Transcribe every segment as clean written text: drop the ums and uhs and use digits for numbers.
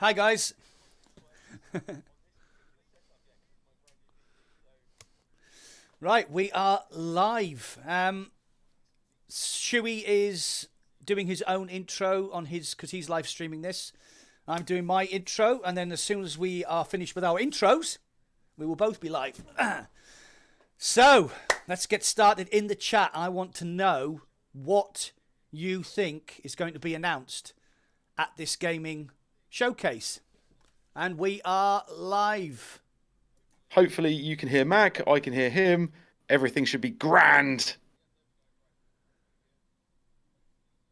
Hi, guys. Right, we are live. Shuey is doing his own intro on his, because he's live streaming this. I'm doing my intro, and then as soon as we are finished with our intros, we will both be live. So, let's get started in the chat. I want to know what you think is going to be announced at this gaming showcase. And we are live. Hopefully you can hear Mac, I can hear him. Everything should be grand.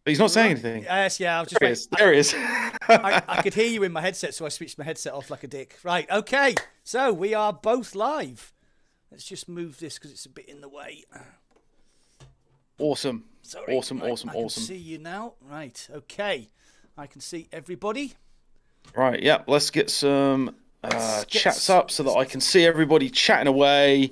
But he's not saying anything. Yes, yeah. I was just There he is. I could hear you in my headset, so I switched my headset off like a dick. Right, okay. So we are both live. Let's just move this because it's a bit in the way. Awesome. Sorry. Awesome. I can see you now. Right, okay. I can see everybody. Right, yeah. Let's get some chats up so that I can see everybody chatting away.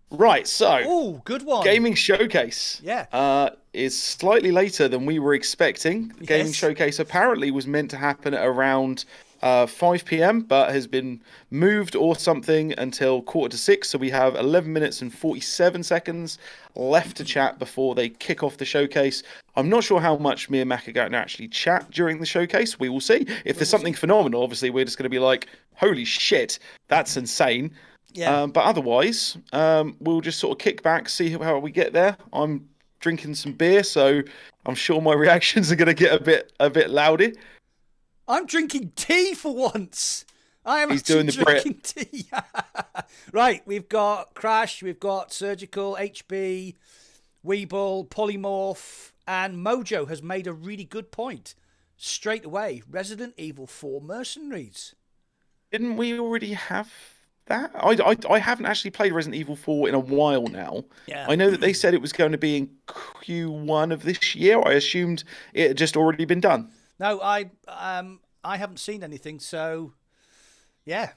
Right, so. Oh, good one. Gaming Showcase. Yeah. Is slightly later than we were expecting. The Gaming Showcase apparently was meant to happen at around 5 p.m, but has been moved or something until 5:45. So we have 11 minutes and 47 seconds left to chat before they kick off the showcase. I'm not sure how much me and Mac are going to actually chat during the showcase. We will see. If there's something phenomenal, obviously we're just going to be like, holy shit, that's insane. Yeah. But otherwise, we'll just sort of kick back, see how we get there. I'm drinking some beer, so I'm sure my reactions are going to get a bit louder. I'm drinking tea for once. He's doing the drinking tea. Right, we've got Crash, we've got Surjical, HB, Weeble, Polymorph, and Mojo has made a really good point. Straight away, Resident Evil 4 Mercenaries. Didn't we already have that? I haven't actually played Resident Evil 4 in a while now. Yeah. I know that they said it was going to be in Q1 of this year. I assumed it had just already been done. No, I haven't seen anything, so yeah,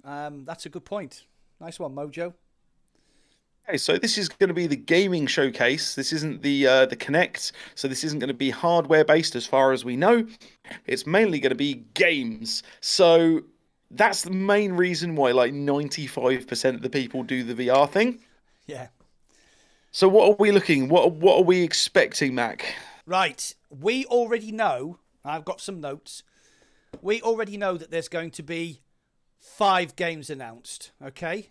that's a good point. Nice one, Mojo. Okay, so this is going to be the gaming showcase. This isn't the Kinect, so this isn't going to be hardware based as far as we know. It's mainly going to be games. So that's the main reason why like 95% of the people do the VR thing. Yeah. So what are we looking? What are we expecting, Mac? Right, we already know. I've got some notes. We already know that there's going to be 5 games announced, okay?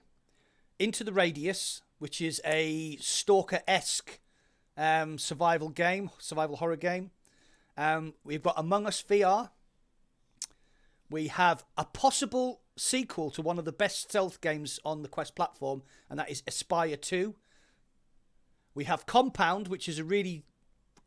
Into the Radius, which is a Stalker-esque survival horror game. We've got Among Us VR. We have a possible sequel to one of the best stealth games on the Quest platform, and that is Aspire 2. We have Compound, which is a really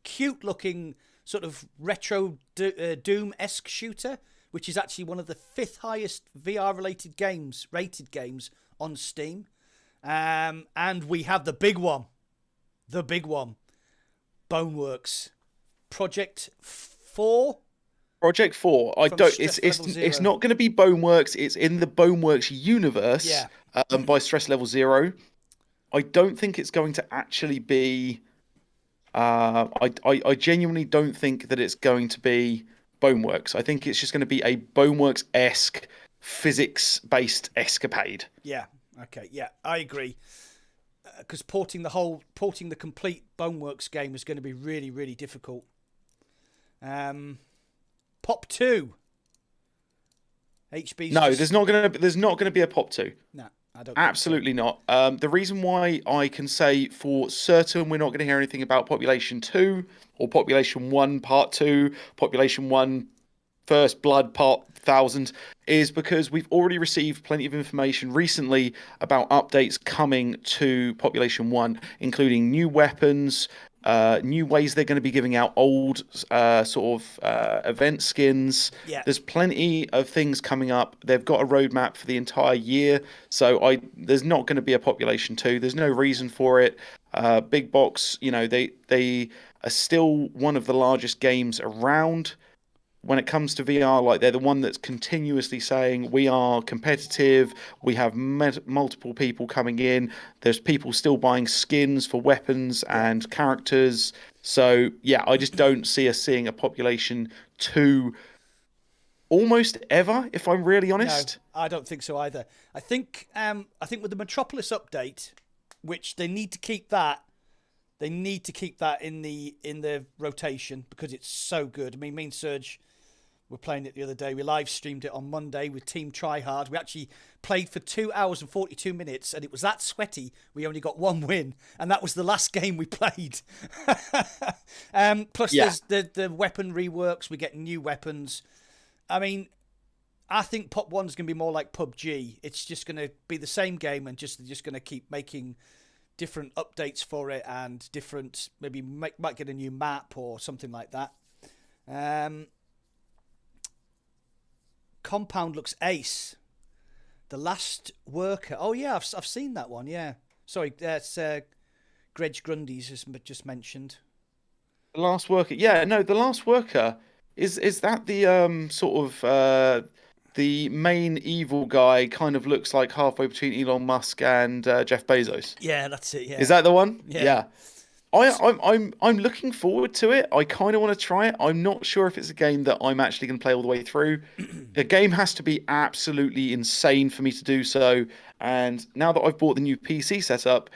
cute-looking sort of retro Doom-esque shooter, which is actually one of the 5th highest VR-related games, rated games on Steam. And we have the big one, Boneworks, Project 4. Project 4. It's not going to be Boneworks. It's in the Boneworks universe. Yeah. By Stress Level 0. I don't think it's going to actually be. I genuinely don't think that it's going to be Boneworks. I think it's just going to be a Boneworks-esque physics-based escapade. Yeah. Okay. Yeah, I agree. Because porting the complete Boneworks game is going to be really, really difficult. Pop 2. HB. No, there's not going to be a Pop 2. No. Absolutely not. The reason why I can say for certain we're not going to hear anything about Population 2 or Population 1 Part 2, Population 1 First Blood Part 1000 is because we've already received plenty of information recently about updates coming to Population 1, including new weapons, new ways they're going to be giving out old event skins. Yeah. There's plenty of things coming up. They've got a roadmap for the entire year, so there's not going to be a Population 2. There's no reason for it. Big Box, they are still one of the largest games around when it comes to VR. Like, they're the one that's continuously saying we are competitive, we have multiple people coming in, there's people still buying skins for weapons and characters. So yeah, I just don't see us seeing a Population 2 almost ever, if I'm really honest. No, I don't think so either. I think with the Metropolis update, which they need to keep that. They need to keep that in the rotation because it's so good. I mean, me and Serge were playing it the other day. We live streamed it on Monday with Team Tryhard. We actually played for 2 hours and 42 minutes, and it was that sweaty. We only got one win, and that was the last game we played. Plus, there's the weapon reworks. We get new weapons. I mean, I think Pop 1 is going to be more like PUBG. It's just going to be the same game, and just going to keep making different updates for it, and different, maybe might get a new map or something like that. Compound looks ace. The Last Worker. Oh yeah, I've seen that one. Yeah, sorry, that's Greg Grundy's just mentioned. The Last Worker. Yeah, no, The Last Worker is that the sort of the main evil guy? Kind of looks like halfway between Elon Musk and Jeff Bezos. Yeah, that's it. Yeah, is that the one? Yeah. I'm looking forward to it. I kind of want to try it. I'm not sure if it's a game that I'm actually going to play all the way through. The game has to be absolutely insane for me to do so. And now that I've bought the new PC setup,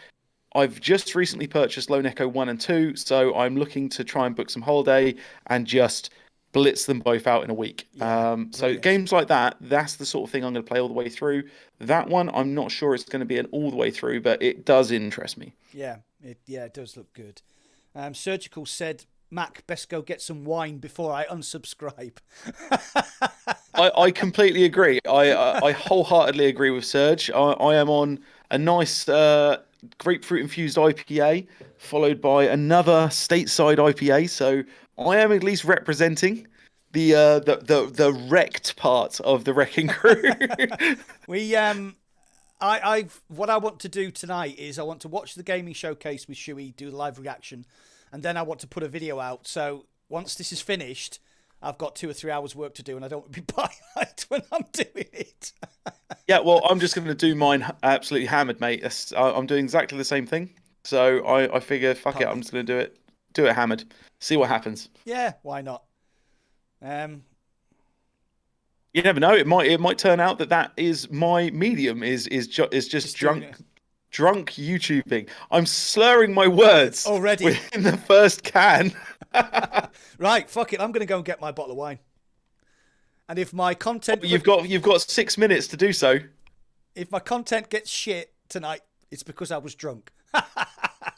I've just recently purchased Lone Echo 1 and 2, so I'm looking to try and book some holiday and just blitz them both out in a week. So games like that, that's the sort of thing I'm going to play all the way through. That one, I'm not sure it's going to be an all the way through, but it does interest me. Yeah, it does look good. Surjical said, Mac, best go get some wine before I unsubscribe. I completely agree. I wholeheartedly agree with Serge. I am on a nice grapefruit infused IPA, followed by another stateside IPA. So I am at least representing the Rek't part of the Wrecking Crew. What I want to do tonight is I want to watch the gaming showcase with Shuey, do the live reaction, and then I want to put a video out. So once this is finished, I've got 2 or 3 hours work to do, and I don't want to be behind when I'm doing it. Yeah, well, I'm just going to do mine absolutely hammered, mate. I'm doing exactly the same thing. So I figure, fuck it, I'm just going to do it hammered. See what happens. Yeah, why not? You never know. It might turn out that is my medium. Is just drunk YouTubing. I'm slurring my words already within the first can. Right, fuck it. I'm going to go and get my bottle of wine. And if my content... You've got 6 minutes to do so. If my content gets shit tonight, it's because I was drunk.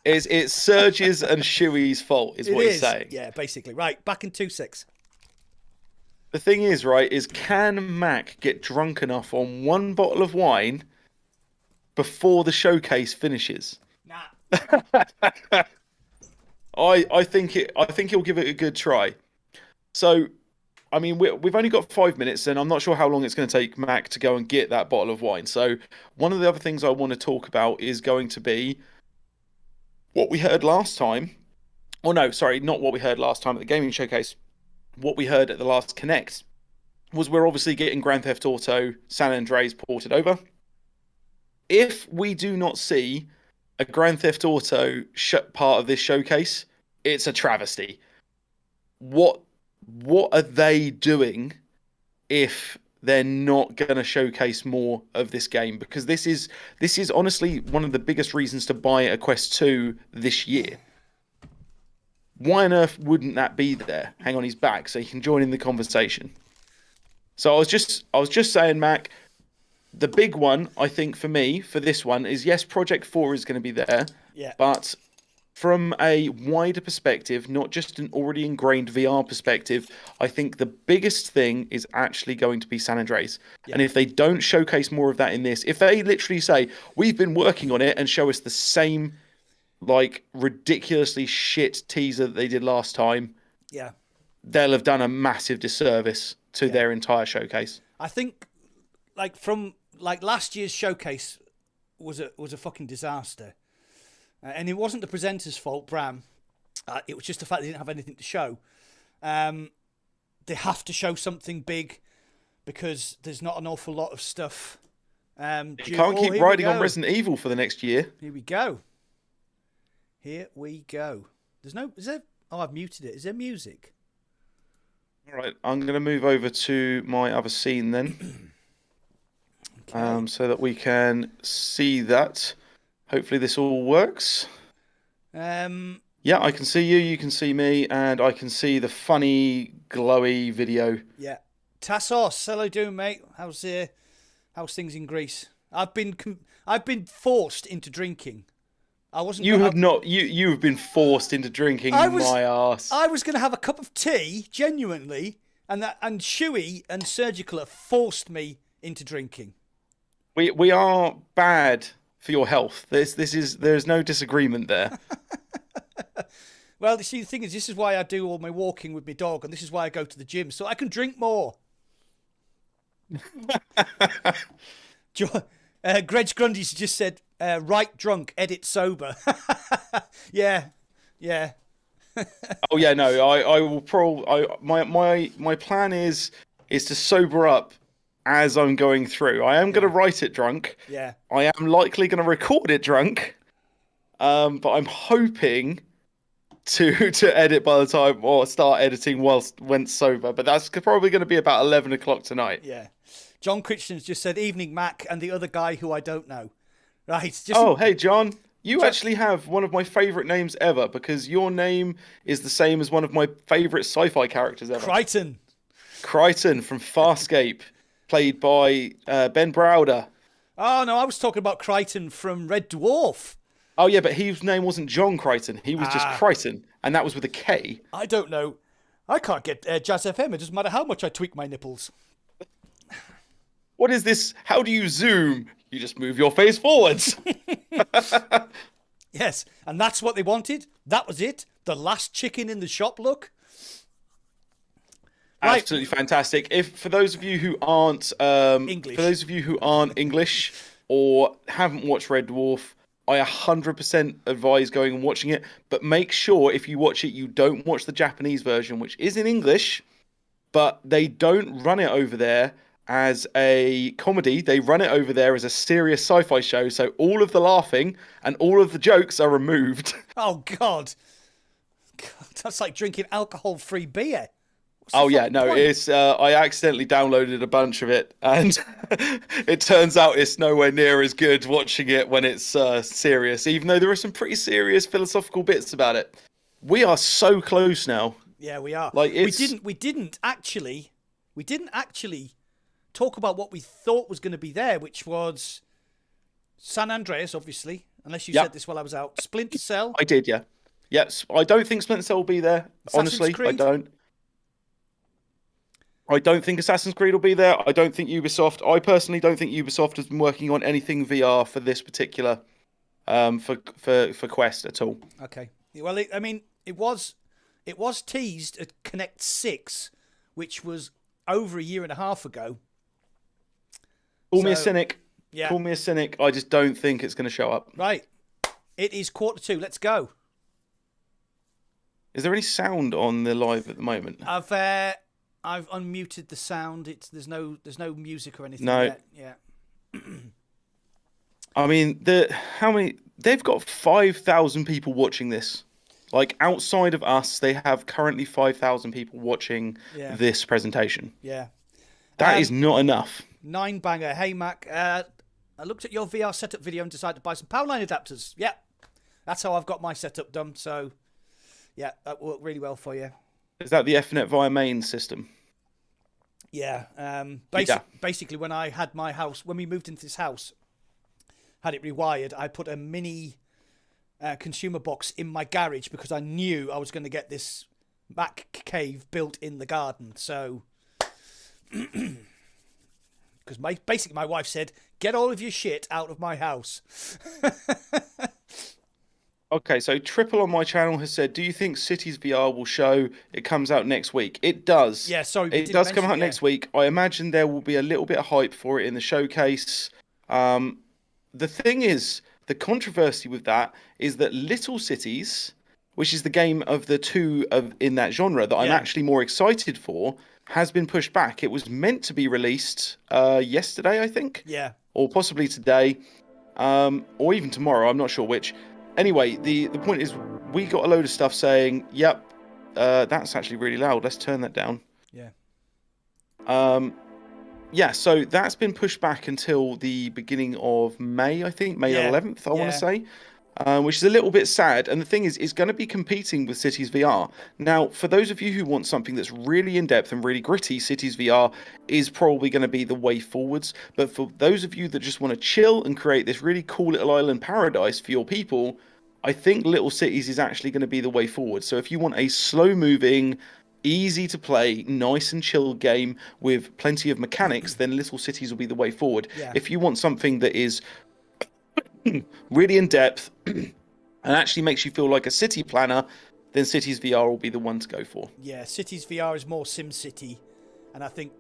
It's Serge's and Shuey's fault, is what he's saying. Yeah, basically. Right, back in 2-6. The thing is, right, can Mac get drunk enough on one bottle of wine before the showcase finishes? Nah. I think he'll give it a good try. So, I mean, we've only got 5 minutes, and I'm not sure how long it's going to take Mac to go and get that bottle of wine. So, one of the other things I want to talk about is going to be what we heard last time. Oh no, sorry, not what we heard last time at the gaming showcase. What we heard at the last Connect was we're obviously getting Grand Theft Auto San Andreas ported over. If we do not see a Grand Theft Auto part of this showcase, it's a travesty. What are they doing if they're not going to showcase more of this game? Because this is honestly one of the biggest reasons to buy a Quest 2 this year. Why on earth wouldn't that be there? Hang on his back so he can join in the conversation. So I was just saying, Mac, the big one, I think, for me, for this one, is yes, Project 4 is going to be there. Yeah. But from a wider perspective, not just an already ingrained VR perspective, I think the biggest thing is actually going to be San Andreas. Yeah. And if they don't showcase more of that in this, if they literally say, we've been working on it, and show us the same, like, ridiculously shit teaser that they did last time, yeah, they'll have done a massive disservice to their entire showcase. I think, like last year's showcase was a fucking disaster, and it wasn't the presenter's fault, Bram. It was just the fact they didn't have anything to show. They have to show something big because there's not an awful lot of stuff. You can't keep riding on Resident Evil for the next year. Here we go. Here we go. Is there? Oh, I've muted it. Is there music? All right, I'm going to move over to my other scene then, Okay. so that we can see that. Hopefully this all works. Yeah, I can see you, you can see me, and I can see the funny, glowy video. Yeah. Tassos, hello, doing, mate? How's things in Greece? I've been forced into drinking. I wasn't. You have not. You have been forced into drinking my ass. I was going to have a cup of tea, genuinely, and Shuey and Surjical have forced me into drinking. We are bad for your health. There's no disagreement there. Well, you see, the thing is, this is why I do all my walking with my dog, and this is why I go to the gym, so I can drink more. Greg Grundy's just said, "Right drunk, edit sober." Yeah. Oh yeah, no. I will probably. My plan is to sober up as I'm going through. I am going to write it drunk. Yeah. I am likely going to record it drunk. But I'm hoping to edit by the time, or start editing when sober. But that's probably going to be about 11 o'clock tonight. Yeah. John Christian's just said, "Evening, Mac," and the other guy who I don't know. Right. Oh, hey, John. You actually have one of my favourite names ever, because your name is the same as one of my favourite sci-fi characters ever. Crichton. Crichton from Farscape, played by Ben Browder. Oh, no, I was talking about Crichton from Red Dwarf. Oh, yeah, but his name wasn't John Crichton. He was just Crichton, and that was with a K. I don't know. I can't get Jazz FM. It doesn't matter how much I tweak my nipples. What is this? How do you zoom? You just move your face forwards. Yes, and that's what they wanted. That was it. The last chicken in the shop look. Right. Absolutely fantastic. For those of you who aren't English or haven't watched Red Dwarf, I 100% advise going and watching it. But make sure if you watch it, you don't watch the Japanese version, which is in English, but they don't run it over there as a comedy. They run it over there as a serious sci-fi show. So all of the laughing and all of the jokes are removed. Oh, God. That's like drinking alcohol-free beer. Oh yeah, no, point? it's I accidentally downloaded a bunch of it, and it turns out it's nowhere near as good watching it when it's serious, even though there are some pretty serious philosophical bits about it. We are so close now. Yeah, we are. Like, we didn't actually talk about what we thought was going to be there, which was San Andreas, obviously, unless you said this while I was out. Splinter Cell. I did, yeah. Yes, I don't think Splinter Cell will be there. Honestly, Creed? I don't think Assassin's Creed will be there. I don't think Ubisoft. I personally don't think Ubisoft has been working on anything VR for this particular, for Quest at all. Okay. Well, it was teased at Connect 6, which was over a year and a half ago. Call me a cynic. Yeah. Call me a cynic. I just don't think it's going to show up. Right. It is 1:45. Let's go. Is there any sound on the live at the moment? I've unmuted the sound. There's no music or anything No. yet. Yeah. I mean, they've got 5,000 people watching this. Like, outside of us, they have currently 5,000 people watching this presentation. Yeah. That is not enough. 9banger. Hey, Mac. I looked at your VR setup video and decided to buy some power line adapters. Yeah. That's how I've got my setup done. So, yeah, that worked really well for you. Is that the Ethernet via main system? Yeah. Basically, when I had my house, when we moved into this house, had it rewired, I put a mini consumer box in my garage because I knew I was going to get this Mac cave built in the garden. So, because basically my wife said, "Get all of your shit out of my house." Okay, so Triple on my channel has said, do you think Cities VR will show? It comes out next week. It does. Yeah, sorry. It does come out next week. I imagine there will be a little bit of hype for it in the showcase. The thing is, the controversy with that is that Little Cities, which is the game of the two in that genre that I'm actually more excited for, has been pushed back. It was meant to be released yesterday, I think. Yeah. Or possibly today, or even tomorrow. I'm not sure which. Anyway, the point is, we got a load of stuff saying, yep, that's actually really loud. Let's turn that down. Yeah. Yeah, so that's been pushed back until the beginning of May, I think, May 11th, I want to say, which is a little bit sad. And the thing is, it's going to be competing with Cities VR. Now, for those of you who want something that's really in-depth and really gritty, Cities VR is probably going to be the way forwards. But for those of you that just want to chill and create this really cool little island paradise for your people, I think Little Cities is actually going to be the way forward. So if you want a slow-moving, easy to play, nice and chill game with plenty of mechanics, then Little Cities will be the way forward. Yeah. If you want something that is really in depth and actually makes you feel like a city planner, then Cities VR will be the one to go for. Yeah, Cities VR is more SimCity, and I think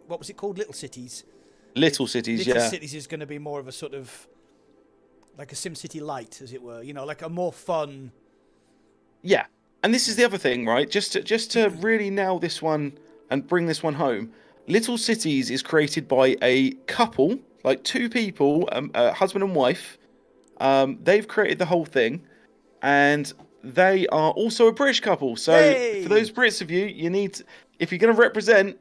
what was it called? Little Cities. Little Cities, Little Cities is going to be more of a sort of like a SimCity light, as it were. You know, like a more fun. Yeah. And this is the other thing, right? Just to really nail this one and bring this one home, Little Cities is created by a couple, like two people, husband and wife. They've created the whole thing, and they are also a British couple. So for those Brits of you, you need to, if you're going to represent,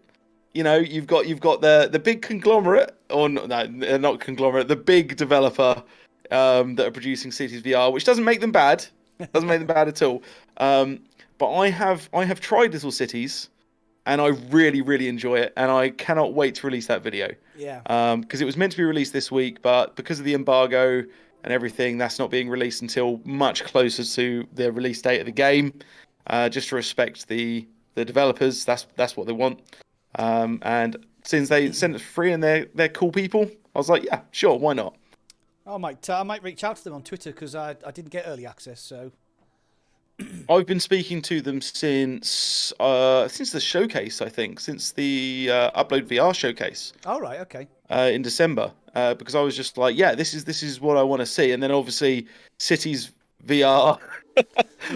you know, you've got the big conglomerate, or no, not conglomerate, the big developer that are producing Cities VR, which doesn't make them bad. Doesn't make them bad at all. But I have tried Little Cities, and I really enjoy it, and I cannot wait to release that video. Yeah. Because it was meant to be released this week, but because of the embargo and everything, that's not being released until much closer to the release date of the game. Just to respect the developers, that's what they want. And since they sent it free and they're cool people, I was like, yeah, sure, why not? I might reach out to them on Twitter because I didn't get early access. So I've been speaking to them since the showcase, I think, since the Upload VR showcase. All right, okay. In December, because I was just like, yeah, this is what I want to see, and then obviously Cities VR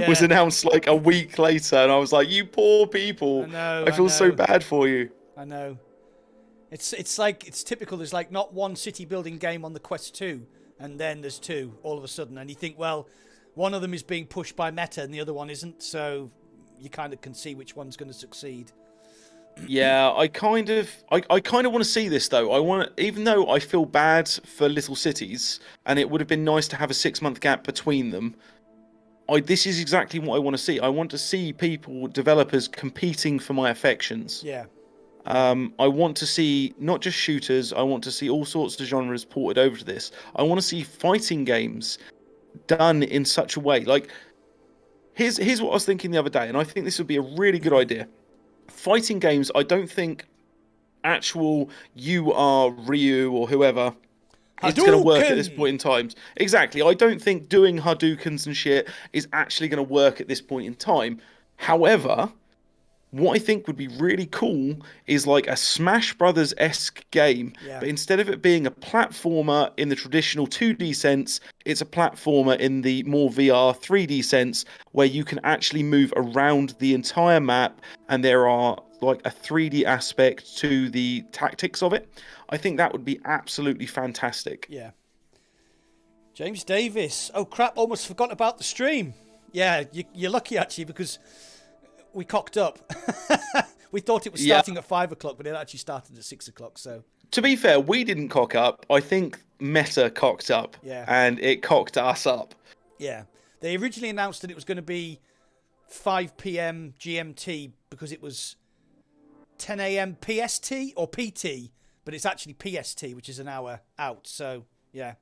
was announced like a week later, and I was like, you poor people, I feel so bad for you. I know. It's like it's typical. There's like not one city building game on the Quest 2, and then there's two all of a sudden, and you think, well, one of them is being pushed by Meta and the other one isn't, so you kind of can see which one's going to succeed. Yeah, I kind of want to see this though. Even though I feel bad for Little Cities, and it would have been nice to have a 6-month gap between them. This is exactly what I want to see. I want to see developers competing for my affections. Yeah. I want to see not just shooters, I want to see all sorts of genres ported over to this. I want to see fighting games done in such a way. Like, here's what I was thinking the other day, and I think this would be a really good idea. Fighting games, I don't think actual you are Ryu or whoever is going to work at this point in time. Exactly. I don't think doing Hadoukens and shit is actually going to work at this point in time. However, what I think would be really cool is like a Smash Brothers-esque game, but instead of it being a platformer in the traditional 2D sense, it's a platformer in the more VR 3D sense, where you can actually move around the entire map, and there are like a 3D aspect to the tactics of it. I think that would be absolutely fantastic. Yeah. James Davis. Oh crap, almost forgot about the stream. Yeah, you're lucky actually, because we cocked up. We thought it was starting at 5 o'clock, but it actually started at 6 o'clock. So, to be fair, we didn't cock up. I think Meta cocked up, and it cocked us up. Yeah, they originally announced that it was going to be 5 p.m. GMT because it was 10 a.m. PST or PT, but it's actually PST, which is an hour out. So, yeah.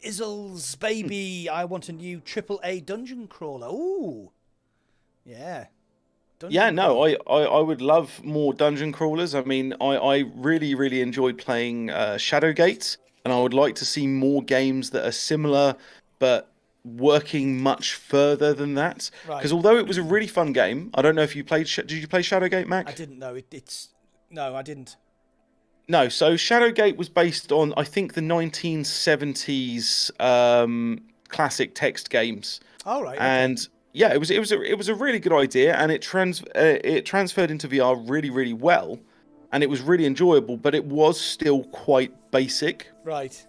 Izzles, baby, I want a new AAA dungeon crawler. Ooh. Yeah. I would love more dungeon crawlers. I mean, I really enjoyed playing Shadowgate, and I would like to see more games that are similar, but working much further than that. Because although it was a really fun game, I don't know if you played... Did you play Shadowgate, Mac? I didn't know. No, I didn't. No, so Shadowgate was based on, I think, the 1970s classic text games. All right. And yeah, it was a really good idea, and it transferred into VR really well, and it was really enjoyable, but it was still quite basic. Right.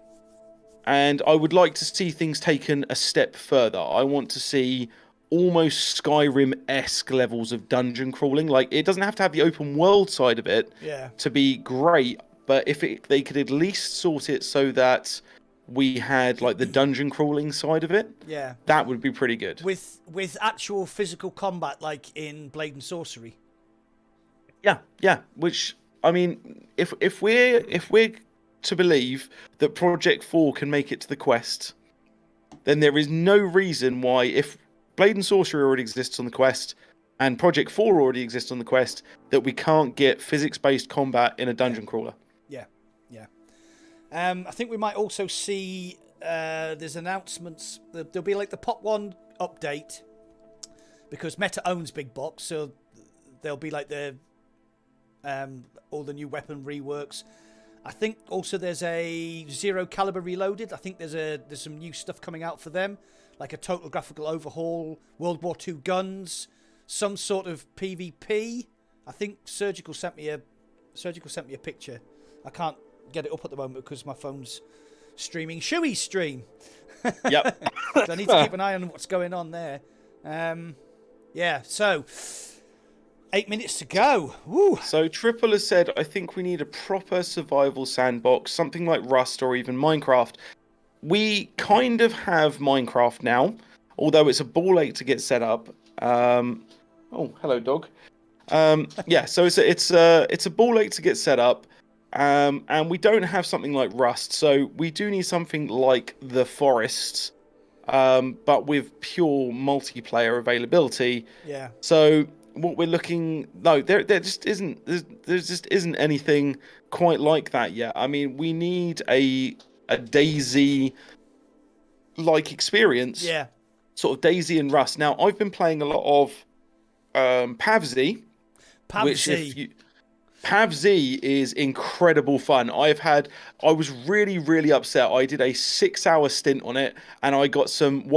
And I would like to see things taken a step further. I want to see almost Skyrim-esque levels of dungeon crawling. Like, it doesn't have to have the open world side of it to be great, but if they could at least sort it so that we had like the dungeon crawling side of it, that would be pretty good. With actual physical combat, like in Blade and Sorcery. Yeah. Which, I mean, if we're to believe that Project 4 can make it to the Quest, then there is no reason why, if Blade and Sorcery already exists on the Quest and Project 4 already exists on the Quest, that we can't get physics-based combat in a dungeon crawler. Yeah. I think we might also see there's announcements. There'll be like the Pop 1 update, because Meta owns Big Box, so there'll be like the all the new weapon reworks. I think also there's a Zero Caliber Reloaded. I think there's some new stuff coming out for them, like a total graphical overhaul, World War II guns, some sort of PvP. I think Surjical sent me a picture. I can't get it up at the moment because my phone's streaming Shmooie's stream. Yep. So I need to keep an eye on what's going on there. So 8 minutes to go. Woo. So Triple has said, I think we need a proper survival sandbox, something like Rust or even Minecraft. We kind of have Minecraft now, although it's a ball ache to get set up. Oh, hello, dog. So it's a ball ache to get set up, and we don't have something like Rust. So we do need something like The Forest, but with pure multiplayer availability. Yeah. So what we're looking, there just isn't. There just isn't anything quite like that yet. I mean, we need a DayZ like experience. Yeah. Sort of DayZ and Rust. Now, I've been playing a lot of PavZ. PavZ is incredible fun. I was really, really upset. I did a 6-hour stint on it, and I got some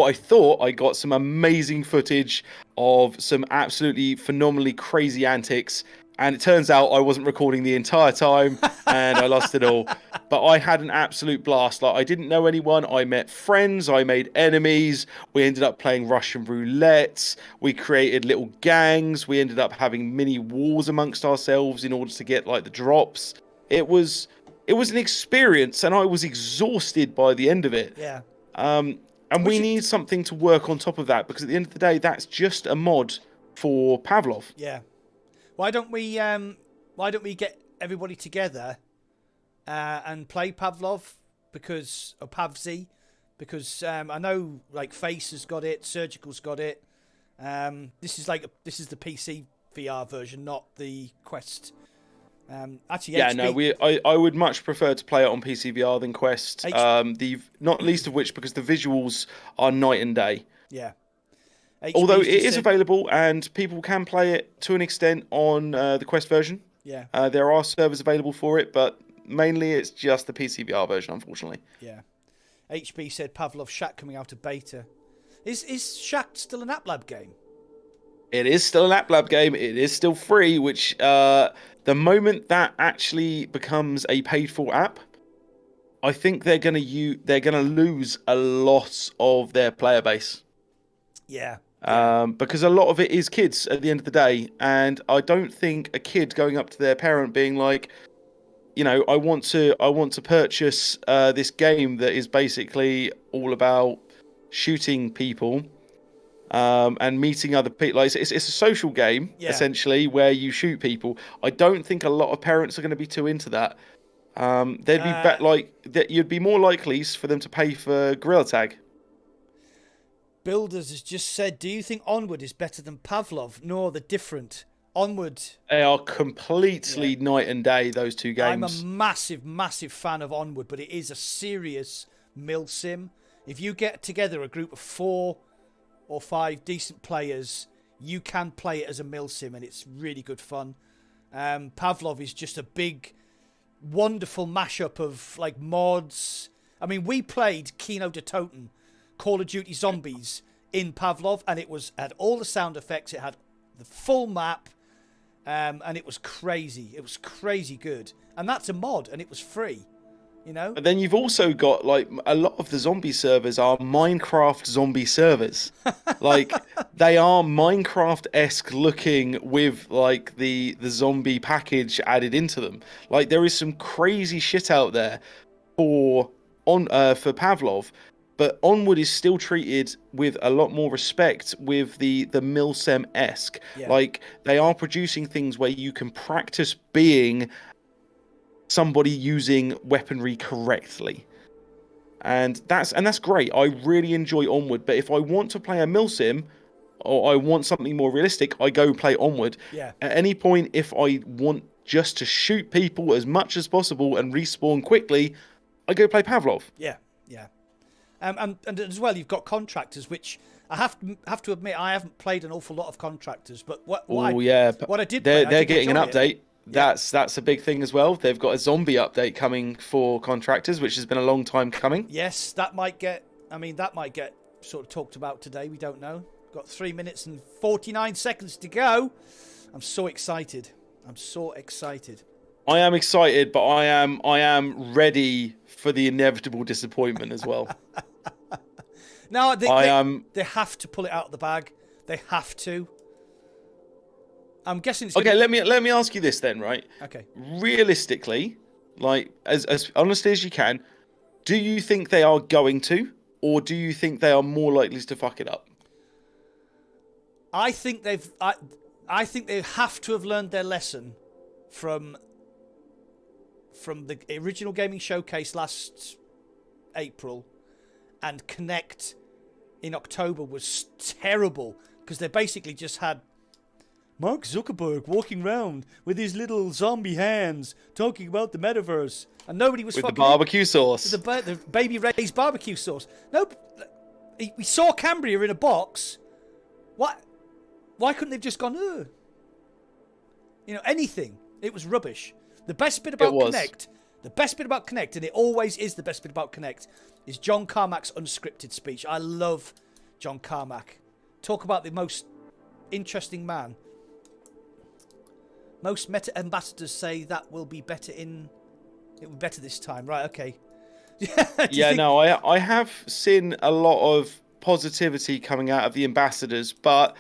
amazing footage of some absolutely phenomenally crazy antics. And it turns out I wasn't recording the entire time, and I lost it all. But I had an absolute blast. Like, I didn't know anyone. I met friends. I made enemies. We ended up playing Russian roulette. We created little gangs. We ended up having mini wars amongst ourselves in order to get like the drops. It was an experience, and I was exhausted by the end of it. Yeah. And we need something to work on top of that, because at the end of the day, that's just a mod for Pavlov. Yeah. Why don't we get everybody together and play Pavlov because I know like Face has got it, Surgical's got it. This is the PC VR version, not the Quest. HB... I would much prefer to play it on PC VR than Quest. Not least of which because the visuals are night and day. Yeah. Although it is available and people can play it to an extent on the Quest version. Yeah. There are servers available for it, but mainly it's just the PC VR version, unfortunately. Yeah. HB said Pavlov Shack coming out of beta. Is Shack still an App Lab game? It is still an App Lab game. It is still free, which the moment that actually becomes a paid for app, I think they're gonna lose a lot of their player base. Yeah. Because a lot of it is kids at the end of the day, and I don't think a kid going up to their parent being like, I want to purchase this game that is basically all about shooting people and meeting other people. Like, it's a social game essentially where you shoot people. I don't think a lot of parents are going to be too into that. They'd be you'd be more likely for them to pay for Gorilla Tag. Builders has just said, do you think Onward is better than Pavlov? No, they're different. Onward. They are completely night and day, those two games. I'm a massive, massive fan of Onward, but it is a serious milsim. If you get together a group of 4 or 5 decent players, you can play it as a milsim, and it's really good fun. Pavlov is just a big, wonderful mashup of like mods. I mean, we played Kino de Toten, Call of Duty Zombies in Pavlov, and it had all the sound effects, it had the full map, and it was crazy. It was crazy good. And that's a mod, and it was free. You know. But then you've also got like a lot of the zombie servers are Minecraft zombie servers. Like they are Minecraft-esque looking with like the zombie package added into them. Like there is some crazy shit out there for Pavlov, but Onward is still treated with a lot more respect with the Milsim-esque. Yeah. Like they are producing things where you can practice being somebody using weaponry correctly, and that's great. I really enjoy Onward, but if I want to play a milsim or I want something more realistic, I go play Onward. Yeah. At any point, if I want just to shoot people as much as possible and respawn quickly, I go play Pavlov. Yeah, yeah. And as well, you've got contractors, which I have to admit I haven't played an awful lot of contractors, but what I did play, they're getting an enjoy update. it. That's a big thing as well. They've got a zombie update coming for contractors, which has been a long time coming. Yes, that might get sort of talked about today. We don't know. Got 3 minutes and 49 seconds to go. I'm so excited. I am excited, but I am ready for the inevitable disappointment as well. No, they have to pull it out of the bag. They have to. I'm guessing it's okay. Let me ask you this then, right? Okay. Realistically, like as honestly as you can, do you think they are going to, or do you think they are more likely to fuck it up? I think they have to have learned their lesson from the original gaming showcase last April, and Connect in October was terrible because they basically just had Mark Zuckerberg walking around with his little zombie hands talking about the metaverse, and nobody was with the barbecue sauce, the baby Ray's barbecue sauce. No, we saw Cambria in a box. What? Why couldn't they've just gone? Anything? It was rubbish. The best bit about Connect, and it always is the best bit about Connect, is John Carmack's unscripted speech. I love John Carmack. Talk about the most interesting man. Most meta ambassadors say that will be better it will be better this time. Right, okay. I have seen a lot of positivity coming out of the ambassadors, but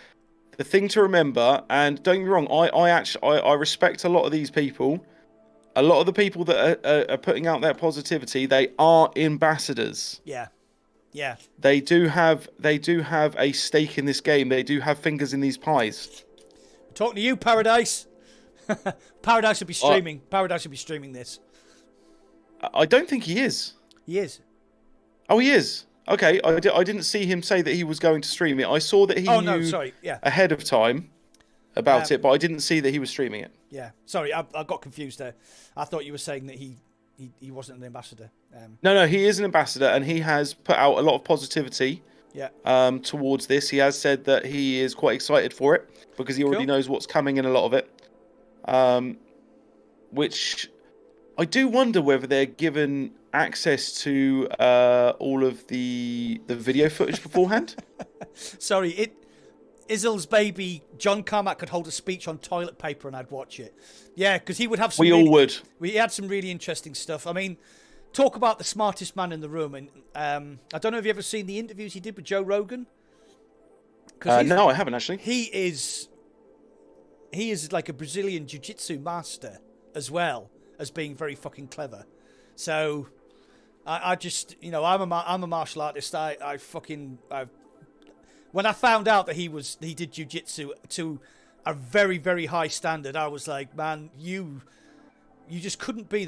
the thing to remember, and don't get me wrong, I respect a lot of these people. A lot of the people that are putting out that positivity, they are ambassadors. Yeah. Yeah. They do have a stake in this game. They do have fingers in these pies. I'm talking to you, Paradise. Paradise will be streaming. Paradise will be streaming this. I don't think he is. He is. Oh, he is. Okay, I didn't see him say that he was going to stream it. I saw that he knew ahead of time about it, but I didn't see that he was streaming it. Yeah, sorry, I got confused there. I thought you were saying that he wasn't an ambassador. No, he is an ambassador, and he has put out a lot of positivity. Yeah. Towards this, he has said that he is quite excited for it because he already knows what's coming in a lot of it. Which I do wonder whether they're given access to all of the video footage beforehand. Sorry, Izzle's baby John Carmack could hold a speech on toilet paper and I'd watch it. Yeah, because he would have some. All would. We had some really interesting stuff. I mean, talk about the smartest man in the room. And I don't know if you ever seen the interviews he did with Joe Rogan. No, I haven't actually. He is like a Brazilian jiu-jitsu master as well as being very fucking clever. So I just, I'm a martial artist. When I found out that he did jiu-jitsu to a very, very high standard, I was like, man, you just couldn't be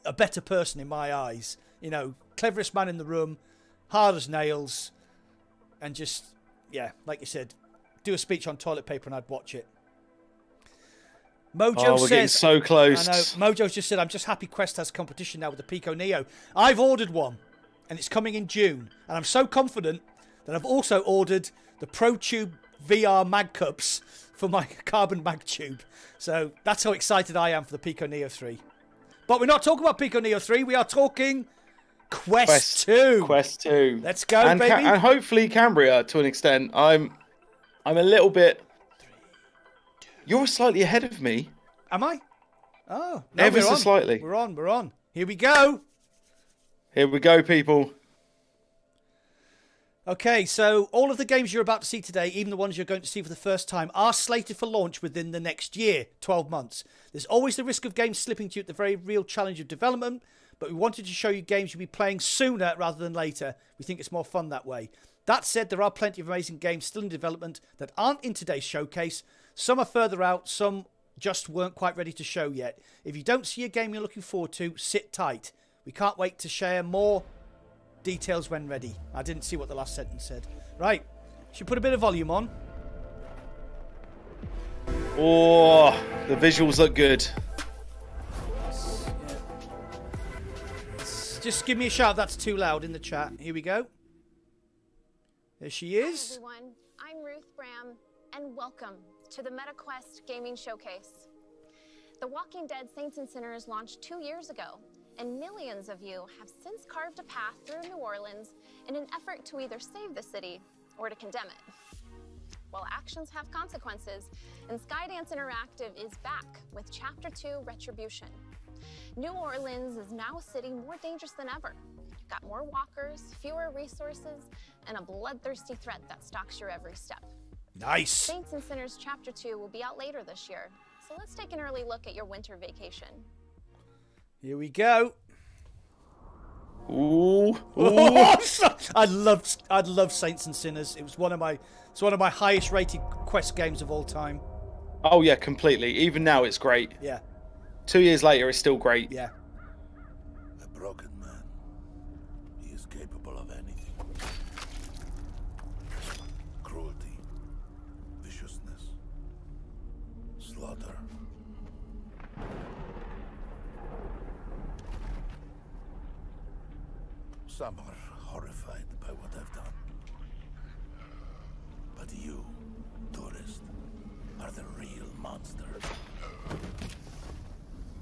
a better person in my eyes. Cleverest man in the room, hard as nails, and just, yeah, like you said, do a speech on toilet paper and I'd watch it. Mojo we're getting so close. I know. Mojo's just said, I'm just happy Quest has competition now with the Pico Neo. I've ordered one, and it's coming in June. And I'm so confident that I've also ordered the ProTube VR mag cups for my carbon mag tube. So that's how excited I am for the Pico Neo 3. But we're not talking about Pico Neo 3. We are talking Quest 2. Quest 2. Let's go, baby. And hopefully Cambria, to an extent. I'm a little bit... You're slightly ahead of me. Am I? Oh, no, Ever so slightly. We're on. Here we go. Here we go, people. Okay, so all of the games you're about to see today, even the ones you're going to see for the first time, are slated for launch within the next year, 12 months. There's always the risk of games slipping to you at the very real challenge of development, but we wanted to show you games you'll be playing sooner rather than later. We think it's more fun that way. That said, there are plenty of amazing games still in development that aren't in today's showcase. Some are further out, some just weren't quite ready to show yet. If you don't see a game you're looking forward to, sit tight. We can't wait to share more details when ready. I didn't see what the last sentence said. Right, should put a bit of volume on. Oh, the visuals look good. Just give me a shout if that's too loud in the chat. Here we go. There she is. Hi everyone, I'm Ruth Bram, and welcome to the MetaQuest Gaming Showcase. The Walking Dead Saints and Sinners launched 2 years ago, and millions of you have since carved a path through New Orleans in an effort to either save the city or to condemn it. Well, actions have consequences, and Skydance Interactive is back with Chapter 2 Retribution. New Orleans is now a city more dangerous than ever. You've got more walkers, fewer resources, and a bloodthirsty threat that stalks your every step. Nice. Saints and Sinners Chapter 2 will be out later this year, so let's take an early look at your winter vacation. Here we go. Ooh. I love Saints and Sinners. It's one of my highest rated Quest games of all time. Oh yeah, completely. Even now, it's great. Yeah. 2 years later, it's still great. Yeah. A broken man. He is capable of anything. Cruelty, viciousness, slaughter. Some are horrified by what I've done. But you, tourist, are the real monster.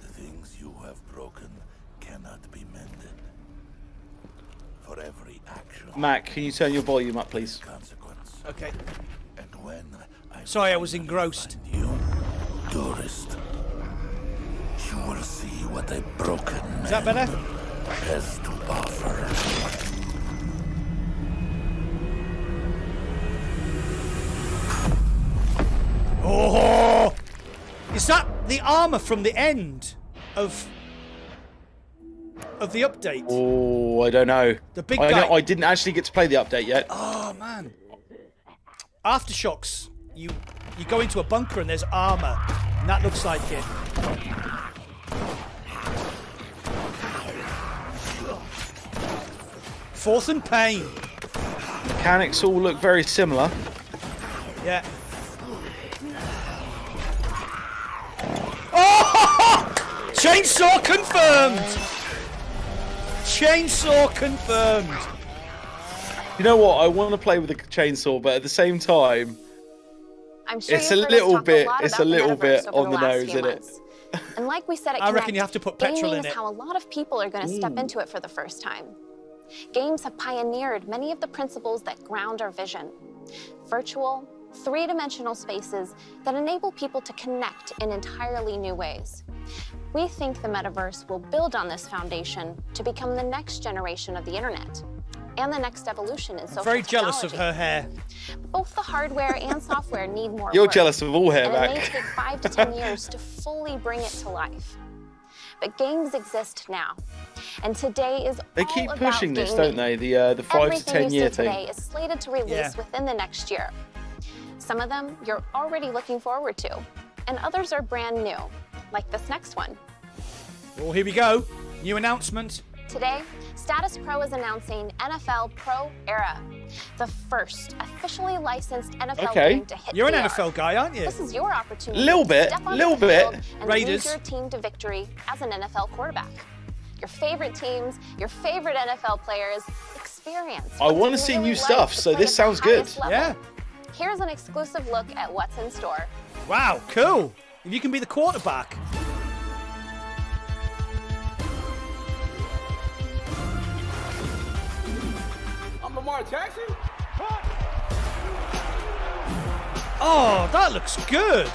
The things you have broken cannot be mended. For every action, Mac, can you turn your volume up, please? consequence. Okay. And when Sorry, I was engrossed. find you, tourist, you will see what a broken man Is that better? has to offer. Oh! Is that the armor from the end of the update? Oh, I don't know. The big I guy. I didn't actually get to play the update yet. Oh man! Aftershocks. You go into a bunker and there's armor, and that looks like it. Fourth and Pain. Mechanics all look very similar. Yeah. Oh! Chainsaw confirmed! Chainsaw confirmed! You know what? I want to play with a chainsaw, but at the same time, I'm sure it's you've a heard us little talk bit. lot It's about a the little metaverse bit over on the last nose, few isn't it? months. And like we said at I reckon Connect, you have to put petrol gaming in is it. how a lot of people are going to step into it for the first time. Games have pioneered many of the principles that ground our vision. Virtual, three-dimensional spaces that enable people to connect in entirely new ways. We think the metaverse will build on this foundation to become the next generation of the internet and the next evolution in social Very jealous of technology. her hair. Both the hardware and software need more You're work, jealous of all hair, and it may Mac. take 5 to 10 years to fully bring it to life. But games exist now, and today is They all keep about pushing this, gaming. don't they? The 5 to Everything 10 you year see thing. today is slated to release Yeah. within the next year. Some of them you're already looking forward to, and others are brand new, like this next one. Oh, here we go. New announcement. Today, Status Pro is announcing NFL Pro Era, the first officially licensed NFL Okay. game to hit You're an VR. NFL guy, aren't you? This is your opportunity Little to bit, step onto little the bit. field and Raiders. lead your team to victory as an NFL quarterback. Your favorite teams, your favorite NFL players, experience. I what wanna it's see really new like stuff, to so play this at the sounds good. highest level. Yeah. Here's an exclusive look at what's in store. Wow, cool. If you can be the quarterback. I'm Lamar Jackson. Oh, that looks good.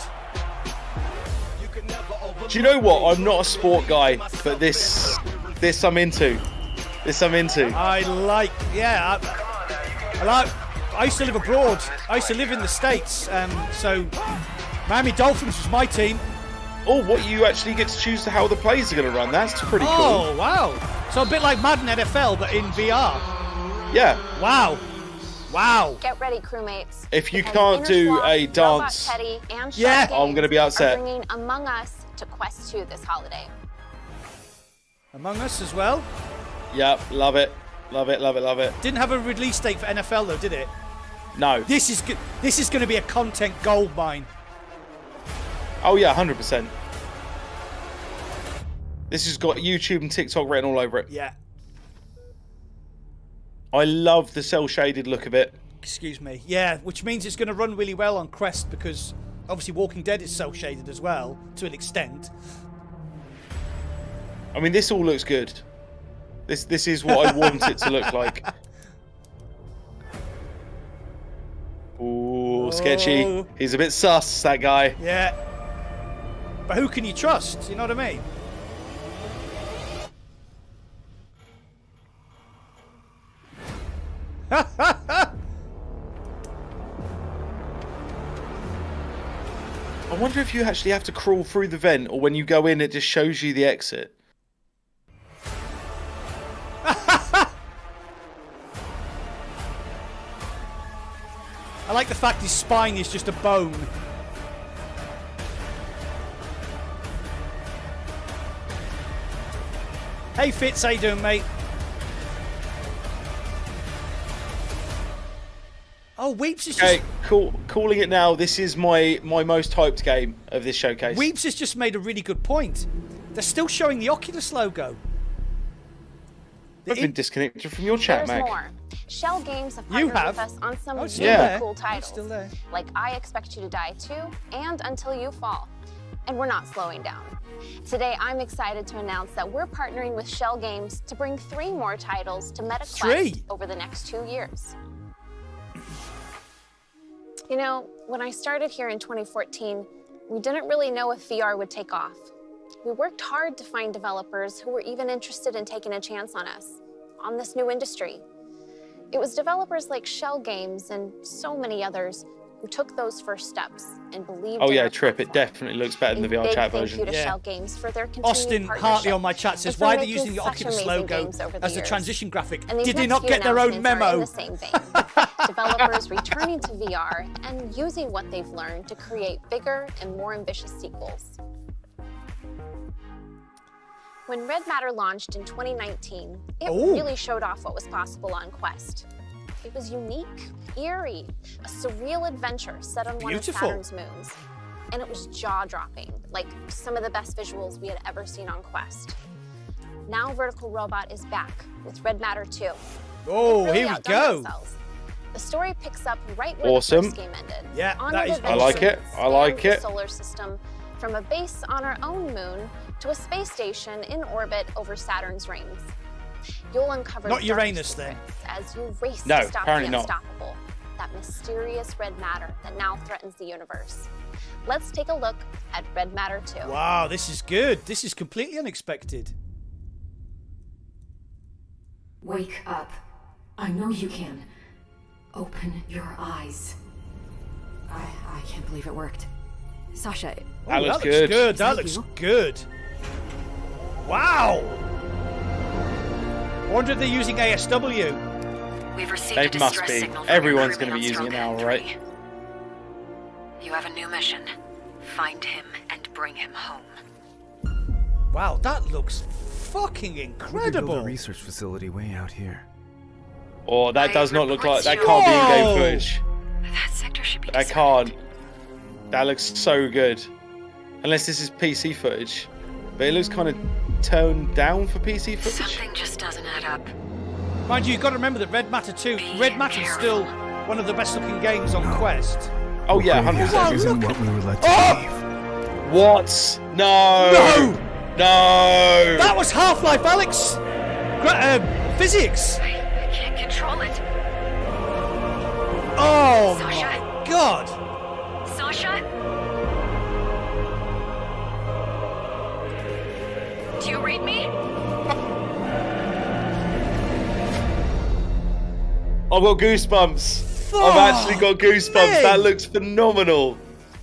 Do you know what? I'm not a sport guy, but this This I'm into. I like, yeah. I used to live abroad. I used to live in the States. So Miami Dolphins was my team. Oh, what, you actually get to choose how the plays are going to run. That's pretty cool. Oh, wow. So a bit like Madden NFL, but in VR. Yeah. Wow. Wow. Get ready, crewmates. If you because can't do Innerswap, a dance, Robot Teddy, and Yeah. Shell I'm going to be Games upset. are bringing Among Us to Quest 2 this holiday. Among Us as well. Yep, love it. Love it, love it, love it. Didn't have a release date for NFL though, did it? No. This is going to be a content gold mine. Oh, yeah, 100%. This has got YouTube and TikTok written all over it. Yeah. I love the cel-shaded look of it. Excuse me. Yeah, which means it's going to run really well on Quest because obviously Walking Dead is cel-shaded as well to an extent. I mean, this all looks good. This is what I want it to look like. Ooh, sketchy. Oh. He's a bit sus, that guy. Yeah. But who can you trust? You know what I mean? I wonder if you actually have to crawl through the vent, or when you go in, it just shows you the exit. I like the fact his spine is just a bone. Hey Fitz, how you doing, mate? Oh, Weeps is just... Okay, calling it now. This is my most hyped game of this showcase. Weeps has just made a really good point. They're still showing the Oculus logo. I've been disconnected from your chat, There's Mac. more. Shell Games have You partnered have? with us on some Oh, really still there. cool Oh, titles, still there. like I Expect You to Die 2 and Until You Fall. And we're not slowing down. Today, I'm excited to announce that we're partnering with Shell Games to bring 3 more titles to MetaQuest 3? over the next 2 years. You know, when I started here in 2014, we didn't really know if VR would take off. We worked hard to find developers who were even interested in taking a chance on us, on this new industry. It was developers like Shell Games and so many others who took those first steps and believed Oh in yeah, our Trip. It platform. definitely looks better than the A VR big chat thank version. you to Yeah. Shell Games for their continued Austin partnership Hartley on my chat says, and for why are they making using the such Oculus amazing logo games over the as the years. transition graphic? And these Did they next not few get their own announcements are in memo? the same vein. Developers returning to VR and using what they've learned to create bigger and more ambitious sequels. When Red Matter launched in 2019, it Ooh. really showed off what was possible on Quest. It was unique, eerie, a surreal adventure set on one of Beautiful. Saturn's moons. And it was jaw-dropping, like some of the best visuals we had ever seen on Quest. Now Vertical Robot is back with Red Matter 2. Oh, They've really here we outdone go. themselves. The story picks up right where Awesome. the first game ended. Yeah, On that an is adventure I like that it. I like spans it. the solar system, from a base on our own moon to a space station in orbit over Saturn's rings. You'll uncover Not dark Uranus, secrets then. as you race No, to stop the apparently not. unstoppable, that mysterious red matter that now threatens the universe. Let's take a look at Red Matter 2. Wow, this is good. This is completely unexpected. Wake up. I know you can. Open your eyes. I can't believe it worked. Sasha, That Ooh, looks good. That that looks you? good. Wow. I wonder if they're using ASW. we've received They a must distress be. signal from Everyone's your gonna be crewmate on using it Stroke now, right? 3. You have a new mission. Find him and bring him home. Wow, that looks fucking We could build incredible. a research facility way out here. Oh, that I does not look like... report That you. can't be Whoa. in-game footage. That sector should be That deserted. can't. That looks so good. Unless this is PC footage. But it looks kind of toned down for PC footage. Something just doesn't add up. Mind you, you've got to remember that Red Matter 2, Red Matter's still one of the best looking games on Quest. Oh yeah, Maybe 100%. Wow, isn't look what we were led to Oh! believe. What? No! No! No! That was Half-Life Alex! Physics! I can't control it. Oh Sasha? my god! Sasha? Do you read me? I've got goosebumps. Oh, I've actually got goosebumps. man. That looks phenomenal.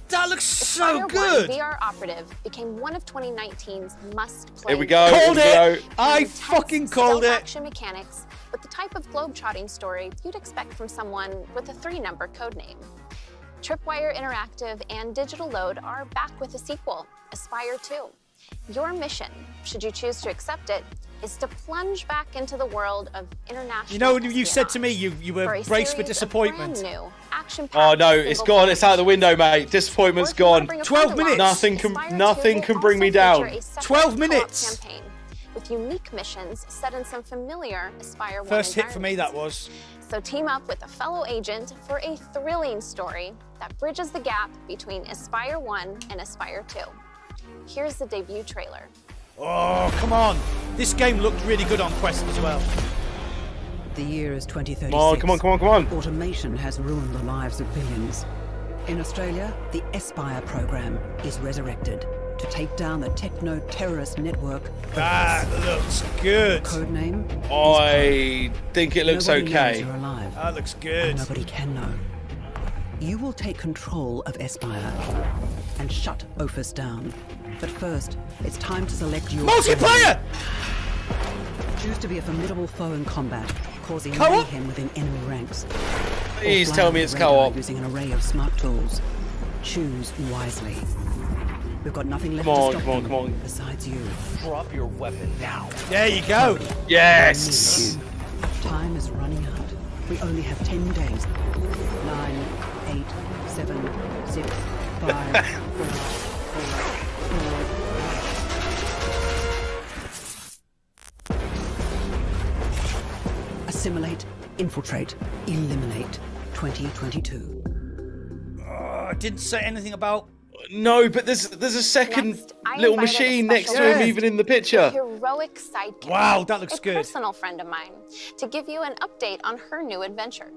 That looks so Aspire 1 good. VR Operative became one of 2019's must-play. Here we go. Called here we it. go. I Intense fucking called stealth it. action mechanics with the type of globe-trotting story you'd expect from someone with a 3-number codename. Tripwire Interactive and Digital Load are back with a sequel, Aspire 2. Your mission, should you choose to accept it, is to plunge back into the world of international. You know, when you said to me you for were a braced for series of disappointment. brand-new, action-packed Oh no, it's single gone. It's out the window, mate. Disappointment's Or if you wanna gone. bring a 12 friend along, minutes. Nothing Aspire 2 can will bring me also down. feature a separate 12 co-op minutes. campaign with unique missions set in some familiar Aspire 1 First hit for me, that environments. was. So team up with a fellow agent for a thrilling story that bridges the gap between Aspire 1 and Aspire 2. Here's the debut trailer. Oh, come on. This game looked really good on Quest as well. The year is 2036. Come on. Automation has ruined the lives of billions. In Australia, the Aspire program is resurrected to take down the techno-terrorist network. That looks good. Codename? I think it looks Nobody knows okay. you're alive. That looks And good. nobody can know. You will take control of Aspire and shut Ophis down. But first, it's time to select your Multiplayer! Choose to be a formidable foe in combat, causing Co-op? mayhem within enemy ranks. Or Please fly tell under me the it's radar co-op. Using an array of smart tools. Choose wisely. We've got nothing left Come on, to stop come on, them come on. besides you. Drop your weapon now. There you go. Yes. Time is running out. We only have 10 days. 9, 8, 7, 6, 5, 4, 4. Assimilate, infiltrate, eliminate. 2022. I didn't say anything about. No, but there's a second Next, I little invited a machine next to special him, guest. even in the picture. Heroic sidekick. Wow, that looks a good. personal friend of mine, to give you an update on her new adventure.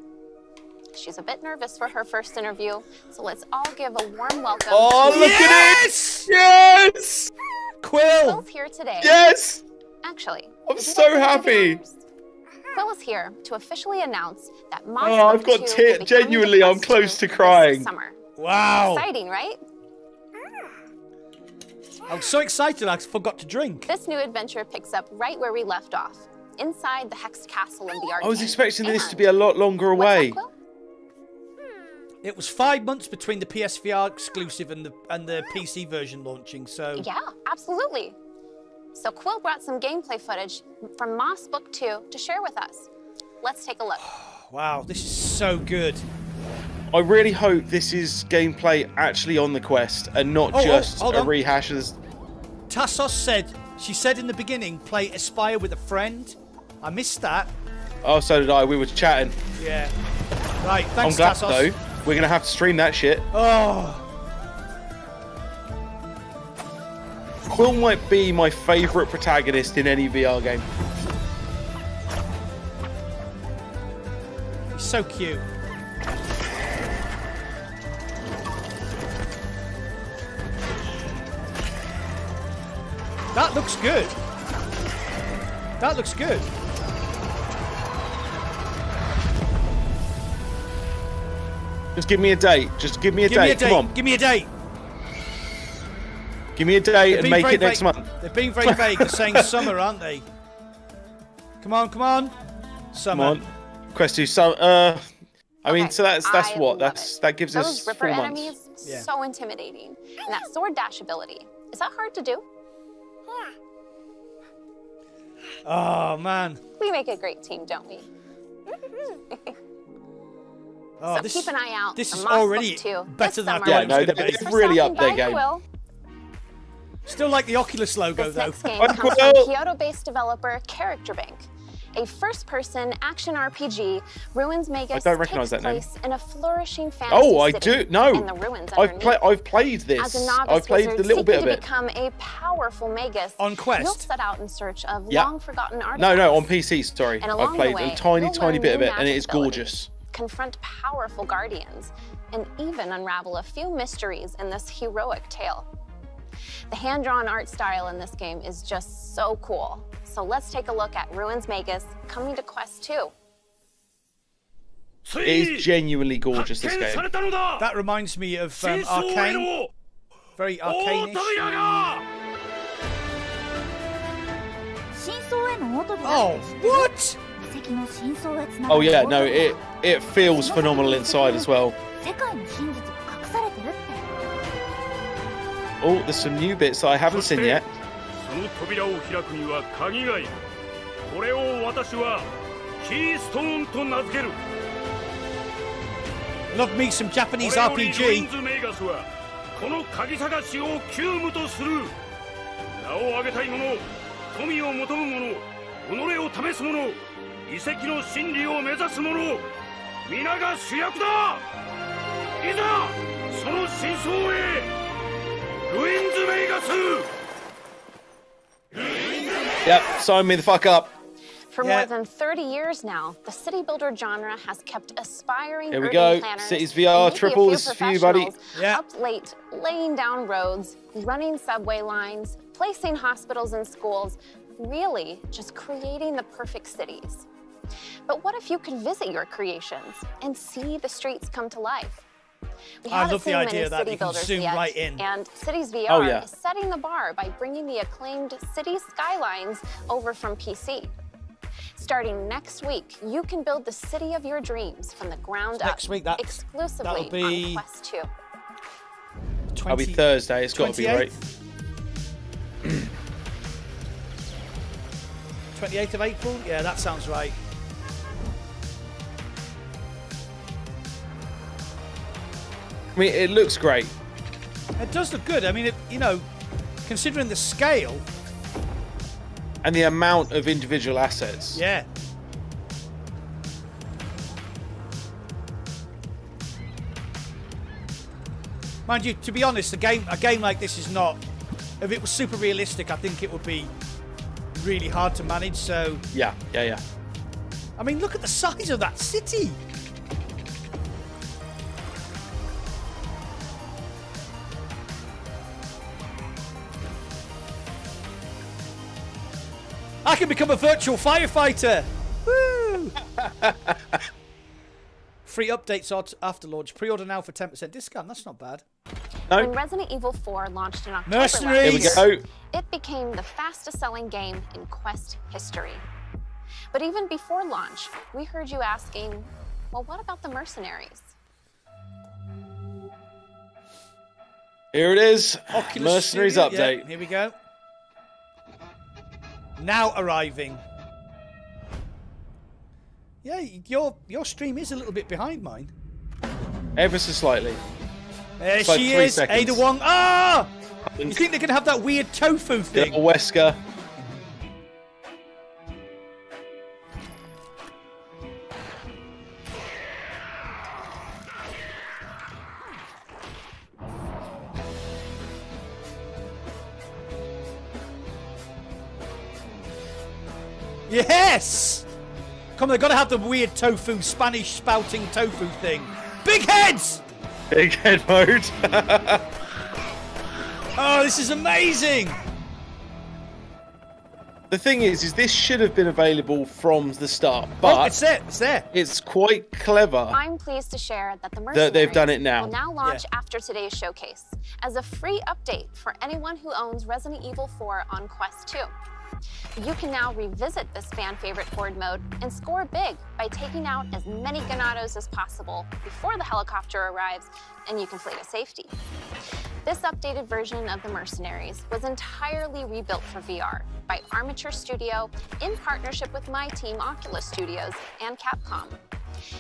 She's a bit nervous for her first interview, so let's all give a warm welcome. Oh, to look at it! Yes! Quill. Quill's here today. Yes! Actually, I'm would you so like to happy. introduce first? Quill is here to officially announce that Moss Oh, I've Book got 2 will tears. be coming to Genuinely, I'm Quest close 2 to crying. this summer. Wow. Exciting, right? I was so excited I forgot to drink. This new adventure picks up right where we left off, inside the Hexed Castle in the Arctic. I was expecting this to be a lot longer away. Quill? It was 5 months between the PSVR exclusive and the PC version launching, so. Yeah, absolutely. So Quill brought some gameplay footage from Moss Book 2 to share with us. Let's take a look. Wow, this is so good. I really hope this is gameplay actually on the Quest and not Oh, just hold a on. rehash of this. Tassos said, she said in the beginning, play Aspire with a friend. I missed that. Oh, so did I. We were chatting. Yeah. Right, I'm thanks, glad Tassos. though. We're gonna have to stream that shit. Oh, Quill might be my favourite protagonist in any VR game. he's so cute. That looks good. That looks good. Just give me a date. Just give me a Give me a date. date. Come on. Give me a date. Give me a date They're and being make very it next vague. month. They're being very vague. They're saying summer, aren't they? Come on, come on. Summer. Come on. Quest 2. So, I mean, Okay, so that's I what? love That it. gives Those us Ripper 4 months. enemies, Yeah. so intimidating. And that sword dash ability, is that hard to do? Oh, man. We make a great team, don't we? Oh, So this, keep an eye out This for is Moss Book already 2 better this than I summer. thought Yeah, it no, was going to they've be. For really stopping upped their by, game. Quill. Still like the Oculus logo, This though. next game Hi, comes from Quill. Kyoto-based developer Character Bank. A first-person action RPG, Ruins Magus don't recognise takes that name. place in a flourishing fantasy Oh, I city do. No. and the ruins I've underneath. played this. As a novice I've played wizard the little bit seeking of to it. become a powerful magus, On Quest? you'll set out in search of Yeah. long-forgotten artifacts. No, on PC. Sorry, And I've along played the way, a tiny you'll learn bit of new it, and it magic is abilities, gorgeous. confront powerful guardians, and even unravel a few mysteries in this heroic tale. The hand-drawn art style in this game is just so cool. So let's take a look at Ruins Magus coming to Quest 2. It is genuinely gorgeous, this game. That reminds me of Arcane. Very arcane-ish. Oh, what? Oh yeah, no, it feels phenomenal inside as well. Oh, there's some new bits that I haven't seen yet. Love me some Japanese RPG. Yep, sign me the fuck up. For more than 30 years now, the city builder genre has kept aspiring Here we urban go. planners Cities VR and triple. maybe a This few is for you, buddy. professionals up late, laying down roads, running subway lines, placing hospitals and schools, really just creating the perfect cities. But what if you could visit your creations and see the streets come to life? We I haven't love the seen idea many that city you can builders zoom yet, right in. and Cities VR Oh, yeah. is setting the bar by bringing the acclaimed City Skylines over from PC. Starting next week, you can build the city of your dreams from the ground up, Next week, exclusively that'll be on Quest 2. That'll be Thursday. It's got to be right. 28th of April? Yeah, that sounds right. I mean, it looks great. It does look good. I mean, you know, considering the scale. And the amount of individual assets. Yeah. Mind you, to be honest, a game like this is not. If it was super realistic, I think it would be really hard to manage. So. Yeah. I mean, look at the size of that city. I can become a virtual firefighter. Woo! Free updates after launch. Pre-order now for 10% discount. That's not bad. No. When Resident Evil 4 launched in October Mercenaries. last Here we year, go. it became the fastest-selling game in Quest history. But even before launch, we heard you asking, well, what about the Mercenaries? Here it is. Oculus Mercenaries Studio. update. Yeah, here we go. Now arriving. Yeah, your stream is a little bit behind mine. Ever so slightly. There It's like she 3 is, seconds. Ada Wong. Ah! You think they're going to have that weird tofu thing? Little Wesker. Yes! Come on, they've got to have the weird tofu, Spanish spouting tofu thing. Big heads! Big head mode. Oh, this is amazing! The thing is this should have been available from the start, Oh, but it's there. It's there. it's quite clever. I'm pleased to share that the That Mercenaries they've done it now. will now launch Yeah. after today's showcase as a free update for anyone who owns Resident Evil 4 on Quest 2. You can now revisit this fan favorite horde mode and score big by taking out as many Ganados as possible before the helicopter arrives and you can flee to safety. This updated version of the Mercenaries was entirely rebuilt for VR by Armature Studio in partnership with my team Oculus Studios and Capcom,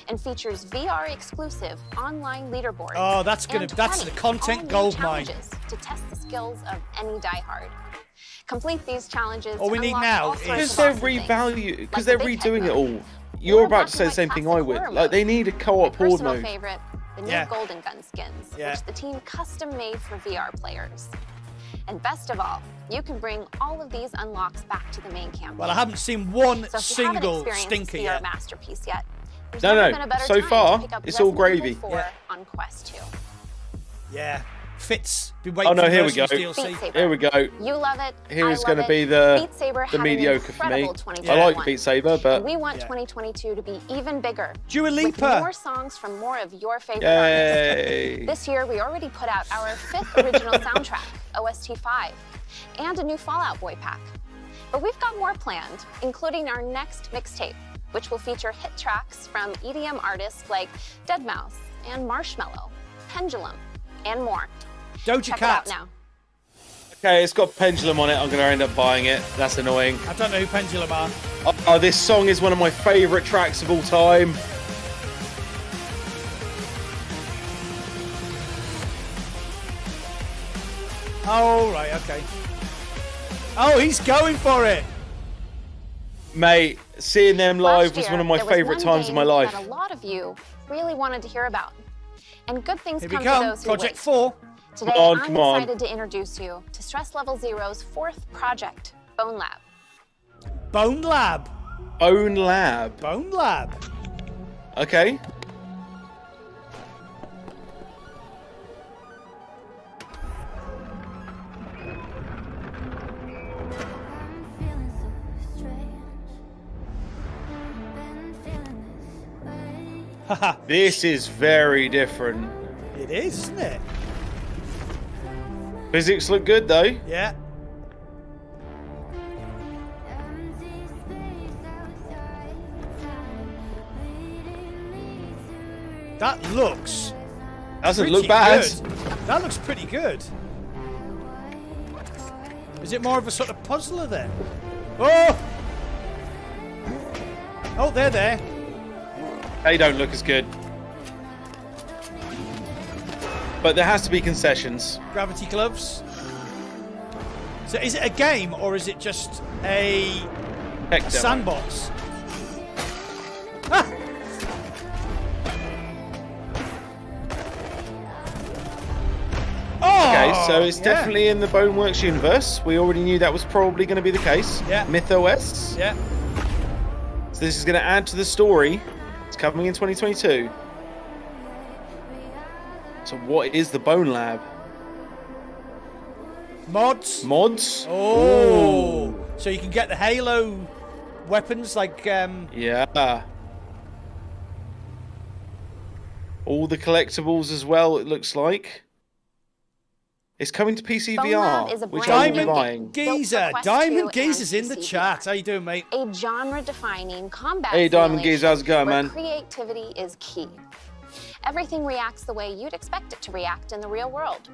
and features VR exclusive online leaderboards. Oh, that's and the 20 content all-new goldmine. challenges to test the skills of any diehard. Complete these challenges. All we to need unlock now all is- sorts Because of they're awesome things, because like they're the big head redoing it mode, all. You're or about to say the black same and thing white I would. classic Like, they horror need a My co-op horde personal mode. favorite, the new Yeah. Golden Gun skins, Yeah. which the team custom made for VR players. And best of all, you can bring all of these unlocks back to the main campaign. Well, I haven't seen one So if you haven't single experienced stinker this VR yet. masterpiece yet, there's No, never no, been a better so time far, to pick up it's all Resident Evil gravy. 4 Yeah. on Quest 2. Yeah. Fitz, been waiting Oh no, for here we go. Beat DLC. Saber. Here we go. You love it. Here's going to be the Beat Saber had an mediocre for me. incredible I like 2021. Beat Saber, but We want 2022 to be even bigger. Dua With Lipa. more songs from more of your favorite yay! artists. This year, we already put out our 5th original soundtrack, OST 5, and a new Fallout Boy pack. But we've got more planned, including our next mixtape, which will feature hit tracks from EDM artists like Deadmau5 and Marshmello, Pendulum, and more. Doja Check Cat. it out now. Okay, it's got Pendulum on it. I'm going to end up buying it. That's annoying. I don't know who Pendulum are. Oh, this song is one of my favourite tracks of all time. Oh, right, okay. Oh, he's going for it. Mate, seeing them live Last was year, one of my there was favourite one times of my game life. that a lot of you really wanted to hear about. And good things Here we come to go. those who Project wait. 4. Today, Come I'm on. excited to introduce you to Stress Level Zero's 4th project, Bone Lab. Bone Lab. Own Lab. Bone Lab. Okay. Haha. This is very different. It is, isn't it? Physics look good though. Yeah. That looks Doesn't pretty look bad. good. That looks pretty good. Is it more of a sort of puzzler then? Oh! Oh, they're there. They don't look as good. But there has to be concessions. Gravity gloves. So is it a game or is it just a Tech demo. sandbox? Ah! Oh, Okay, so it's yeah. definitely in the Boneworks universe. We already knew that was probably going to be the case. Yeah. MythOS. Yeah. So this is going to add to the story. It's coming in 2022. So what is the Bone Lab? Mods. Mods? Oh. Ooh. So you can get the Halo weapons like Yeah. All the collectibles as well, it looks like. It's coming to PC Bone Lab is VR, a which brand I will Diamond be buying. Geezer. Quest Diamond 2 and Geezer's in the PC chat. VR. How you doing, mate? A genre-defining combat Hey, Diamond simulation Geezer, how's it going, where man? creativity is key. Everything reacts the way you'd expect it to react in the real world.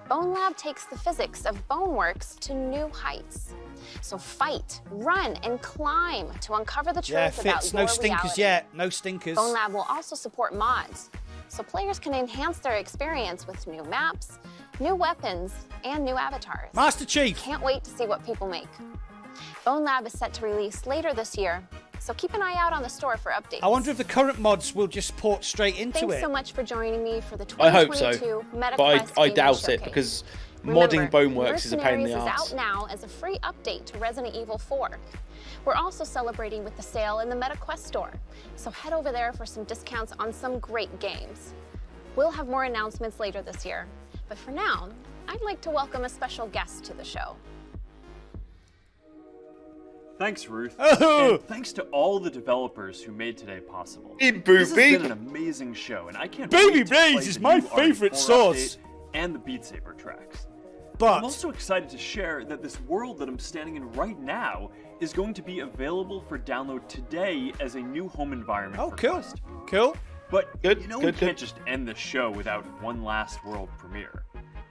Bone Lab takes the physics of Boneworks to new heights. So fight, run, and climb to uncover the truth Yeah, about Fitz. your No stinkers reality. yet. No stinkers. Bone Lab will also support mods, so players can enhance their experience with new maps, new weapons, and new avatars. Master Chief. Can't wait to see what people make. Bone Lab is set to release later this year, so keep an eye out on the store for updates. I wonder if the current mods will just port straight into Thanks it. so much for joining me for the I hope 2022 so. MetaQuest But I Gaming doubt Showcase. it because Remember, modding Boneworks is a pain in the Mercenaries ass. is out now as a free update to Resident Evil 4. We're also celebrating with the sale in the MetaQuest store, so head over there for some discounts on some great games. We'll have more announcements later this year, but for now, I'd like to welcome a special guest to the show. Thanks, Ruth. Oh! And thanks to all the developers who made today possible. Hey, This has Boopy. been an amazing show, and I can't Baby wait to play Blaze is the my new favorite RE4 sauce. update and the Beat Saber tracks. But I'm also excited to share that this world that I'm standing in right now is going to be available for download today as a new home environment oh, for cool, Quest. cool. But Good, you know good, we can't good. just end the show without one last world premiere.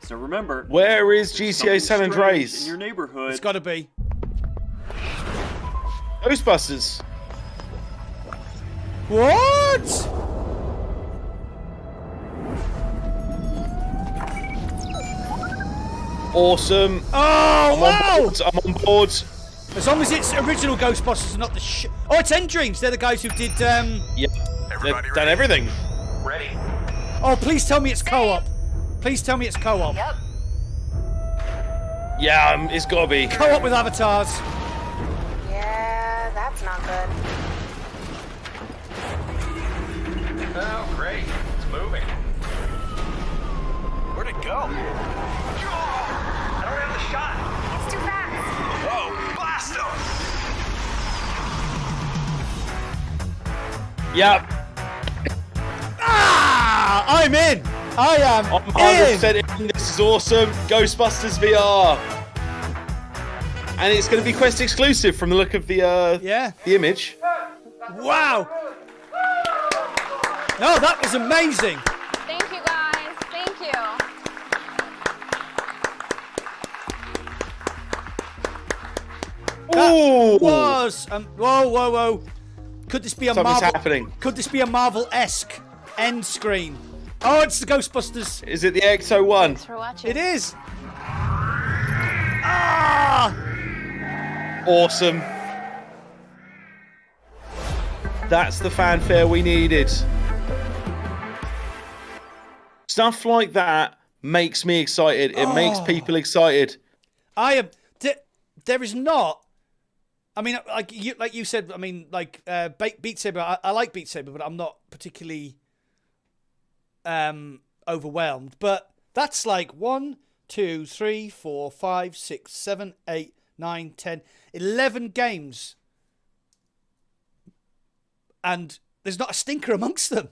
So remember, Where is there's GTA something San strange Andreas? in your neighborhood? It's got to be. Ghostbusters. What? Awesome. Oh, I'm wow! on board. I'm on board. As long as it's original Ghostbusters and not the Oh, it's End Dreams. They're the guys who did. Yep. They've done everything. Ready? Oh, please tell me it's co-op. Please tell me it's co-op. Yep. Yeah, it's got to be. Co-op with avatars. Yeah, that's not good. Oh, great. It's moving. Where'd it go? Yep. I'm in. I am I'm in. 100% in. This is awesome. Ghostbusters VR. And it's going to be Quest exclusive from the look of the the image. Wow. No, that was amazing. Thank you, guys. Thank you. Ooh. Was whoa. Could this be a Something's Marvel? happening. Could this be a Marvel-esque end screen? Oh, it's the Ghostbusters. Is it the XO1? Thanks for watching. It is. Ah! Awesome. That's the fanfare we needed. Stuff like that makes me excited. It makes people excited. I am. There is not. I mean, like you said. I mean, like Beat Saber. I like Beat Saber, but I'm not particularly overwhelmed. But that's like 1, 2, 3, 4, 5, 6, 7, 8, 9, 10, 11 games, and there's not a stinker amongst them.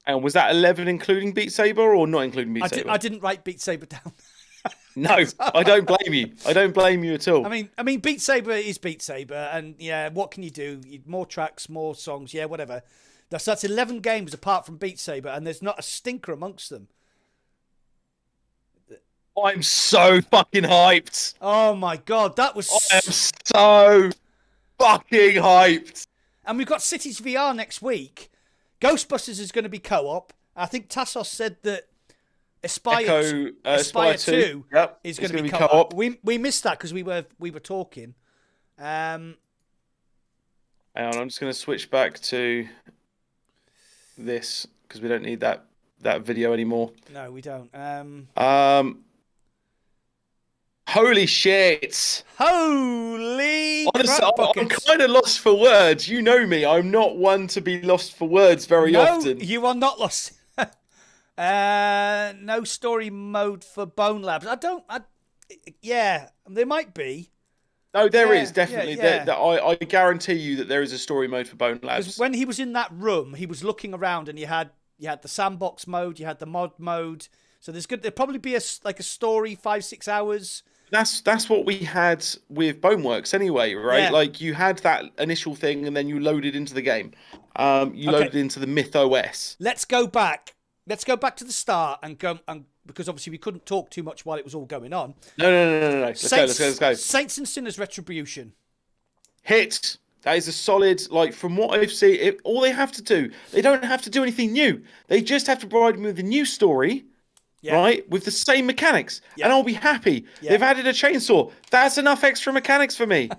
And was that 11 including Beat Saber or not including Beat Saber? I didn't write Beat Saber down. No, I don't blame you. I don't blame you at all. I mean, Beat Saber is Beat Saber, and yeah, what can you do? More tracks, more songs, yeah, whatever. That's 11 games apart from Beat Saber, and there's not a stinker amongst them. I'm so fucking hyped. Oh my god, that was. I am so fucking hyped. And we've got Cities VR next week. Ghostbusters is going to be co-op. I think Tassos said that Aspire 2 yep, is going to be co-op. We missed that because we were talking. Hang on, I'm just going to switch back to this because we don't need that video anymore. No, we don't. Holy shit! Holy! Honestly, I'm kind of lost for words. You know me. I'm not one to be lost for words very often. You are not lost. No story mode for Bone Labs. Yeah, there might be. No, there is definitely. Yeah. I guarantee you that there is a story mode for Bone Labs. When he was in that room, he was looking around, and you had the sandbox mode, you had the mod mode. So there'll probably be a story 5-6 hours. That's what we had with Boneworks anyway, right? Yeah. Like you had that initial thing, and then you loaded into the game. You loaded into the Myth OS. Let's go back. Let's go back to the start and go, because obviously we couldn't talk too much while it was all going on. No. Let's go. Saints and Sinners Retribution. Hit. That is a solid, like, from what I've seen, all they have to do, they don't have to do anything new. They just have to provide me with a new story, right, with the same mechanics, and I'll be happy. Yeah. They've added a chainsaw. That's enough extra mechanics for me.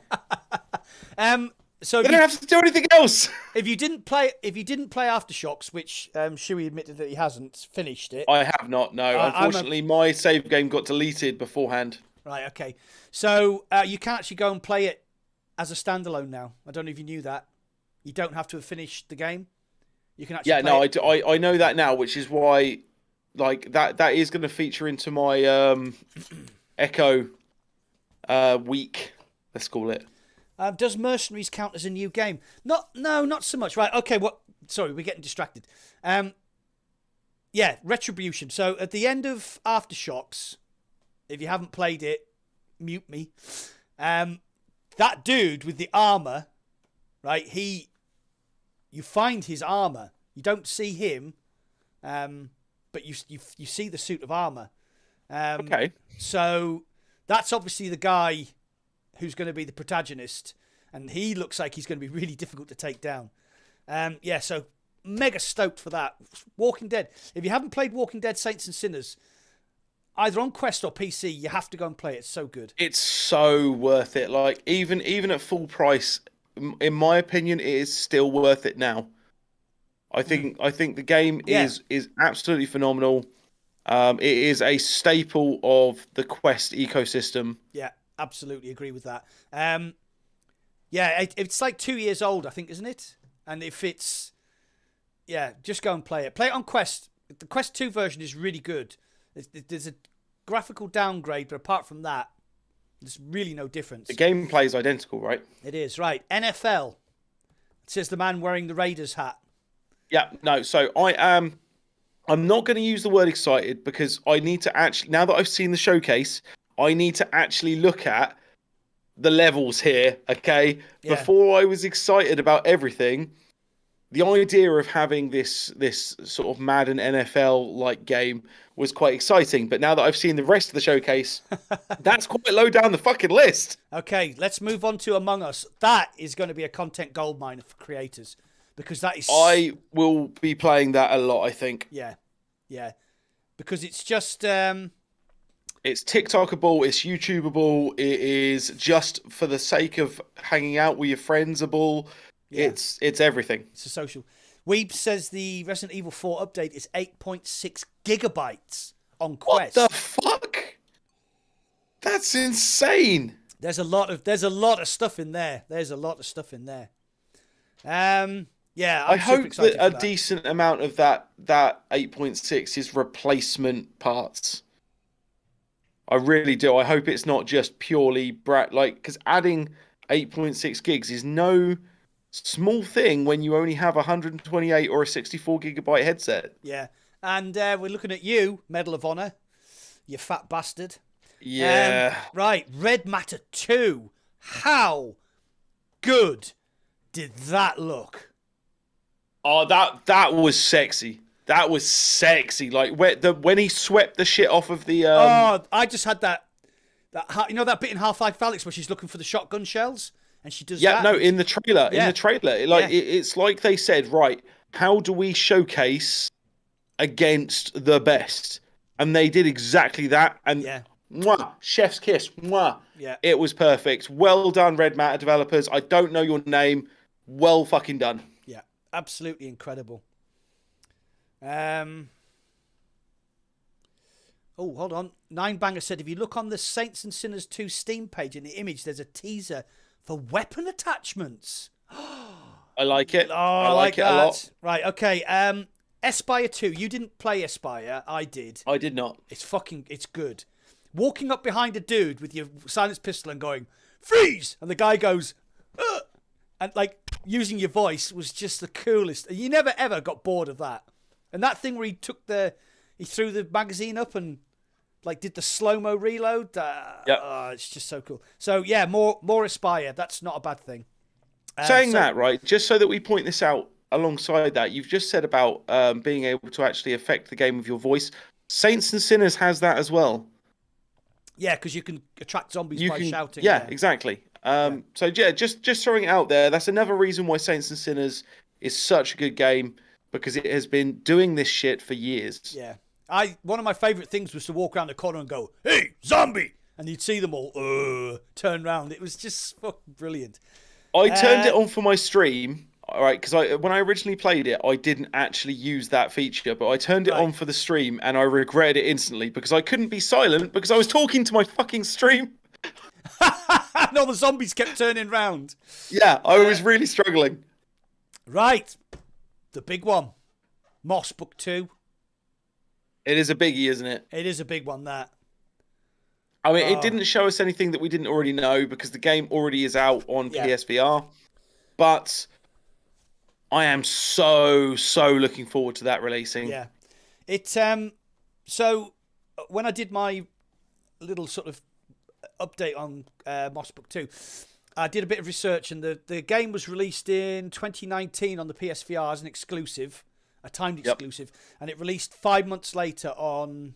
So they don't have to do anything else. If you didn't play Aftershocks, which Shuey admitted that he hasn't finished it. I have not. No, unfortunately, my save game got deleted beforehand. Right. Okay. So you can actually go and play it as a standalone now. I don't know if you knew that. You don't have to have finished the game. You can actually. Yeah. No, I know that now, which is why, like that is going to feature into my Echo week. Let's call it. Does Mercenaries count as a new game? Not so much. Right, okay, sorry, we're getting distracted. Yeah, Retribution. So at the end of Aftershocks, if you haven't played it, mute me. That dude with the armor, right, you find his armor. You don't see him, but you see the suit of armor. Okay. So that's obviously the guy who's going to be the protagonist, and he looks like he's going to be really difficult to take down. Yeah, so mega stoked for that. Walking Dead. If you haven't played Walking Dead Saints and Sinners, either on Quest or PC, you have to go and play it. It's so good. It's so worth it. Like even at full price, in my opinion, it is still worth it now. I think the game is absolutely phenomenal. It is a staple of the Quest ecosystem. Yeah. Absolutely agree with that. Yeah, it's like 2 years old, I think, isn't it? And if it's... Yeah, just go and play it. Play it on Quest. The Quest 2 version is really good. There's a graphical downgrade, but apart from that, there's really no difference. The gameplay is identical, right? It is, right. NFL. It says the man wearing the Raiders hat. Yeah, no. So I'm not going to use the word excited because I need to actually, now that I've seen the showcase, I need to actually look at the levels here, okay? Yeah. Before I was excited about everything, the idea of having this sort of Madden NFL like game was quite exciting. But now that I've seen the rest of the showcase, that's quite low down the fucking list. Okay, let's move on to Among Us. That is going to be a content goldmine for creators because that is. I will be playing that a lot, I think. Yeah, because it's just. It's TikTokable, it's YouTubeable, it is just for the sake of hanging out with your friends-able. Yeah. It's everything. It's a social. Weeb says the Resident Evil 4 update is 8.6 gigabytes on Quest. What the fuck? That's insane. There's a lot of stuff in there. Yeah, I hope that a decent amount of that 8.6 is replacement parts. I really do. I hope it's not just purely because adding 8.6 gigs is no small thing when you only have 128 or a 64 gigabyte headset. Yeah, and we're looking at you, Medal of Honor, you fat bastard. Yeah. Right, Red Matter 2. How good did that look? Oh, that was sexy. That was sexy. Like when he swept the shit off of the. I just had that that bit in Half-Life Alyx where she's looking for the shotgun shells and she does. Yeah, that. no, in the trailer, it's like they said, right? How do we showcase against the best? And they did exactly that. And mwah, chef's kiss. Mwah. Yeah, it was perfect. Well done, Red Matter developers. I don't know your name. Well fucking done. Yeah, absolutely incredible. Oh, hold on. Ninebanger said, if you look on the Saints and Sinners 2 Steam page in the image, there's a teaser for weapon attachments. I like it. Oh, I like it that. a lot. Right, okay. Aspire 2. You didn't play Aspire. I did. I did not. It's good. Walking up behind a dude with your silenced pistol and going, freeze! And the guy goes, ugh! And like using your voice was just the coolest. You never ever got bored of that. And that thing where he threw the magazine up and like did the slow-mo reload. It's just so cool. So yeah, more Aspire. That's not a bad thing. Saying that, right, just so that we point this out alongside that, you've just said about being able to actually affect the game with your voice. Saints and Sinners has that as well. Yeah, because you can attract zombies by shouting. Yeah, exactly. So yeah, just throwing it out there. That's another reason why Saints and Sinners is such a good game. Because it has been doing this shit for years. Yeah. One of my favourite things was to walk around the corner and go, hey, zombie! And you'd see them all turn around. It was just fucking brilliant. I turned it on for my stream, all right, because when I originally played it, I didn't actually use that feature, but I turned it on for the stream and I regretted it instantly because I couldn't be silent because I was talking to my fucking stream. And all the zombies kept turning round. Yeah, I was really struggling. Right. The big one, Moss Book 2. It is a biggie, isn't it? It is a big one, that. I mean, it didn't show us anything that we didn't already know because the game already is out on PSVR. But I am so looking forward to that releasing. Yeah. So when I did my little sort of update on Moss Book 2, I did a bit of research, and the game was released in 2019 on the PSVR as an exclusive, a timed exclusive, and it released 5 months later on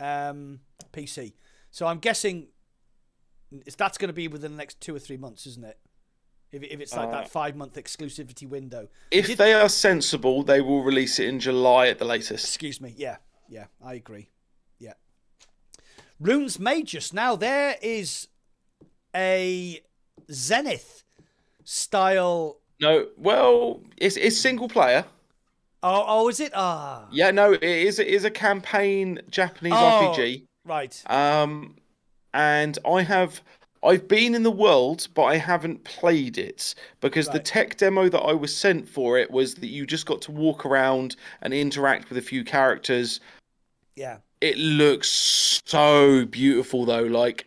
PC. So I'm guessing that's going to be within the next 2 or 3 months, isn't it? If it's like that 5-month exclusivity window. If they are sensible, they will release it in July at the latest. Excuse me. Yeah, I agree. Yeah. Runes Magus. Now there is a Zenith style. No, well, it's single player. Oh, is it? Yeah, no, it is a campaign Japanese RPG. Right. And I've been in the world, but I haven't played it because the tech demo that I was sent for it was that you just got to walk around and interact with a few characters. Yeah. It looks so beautiful though, like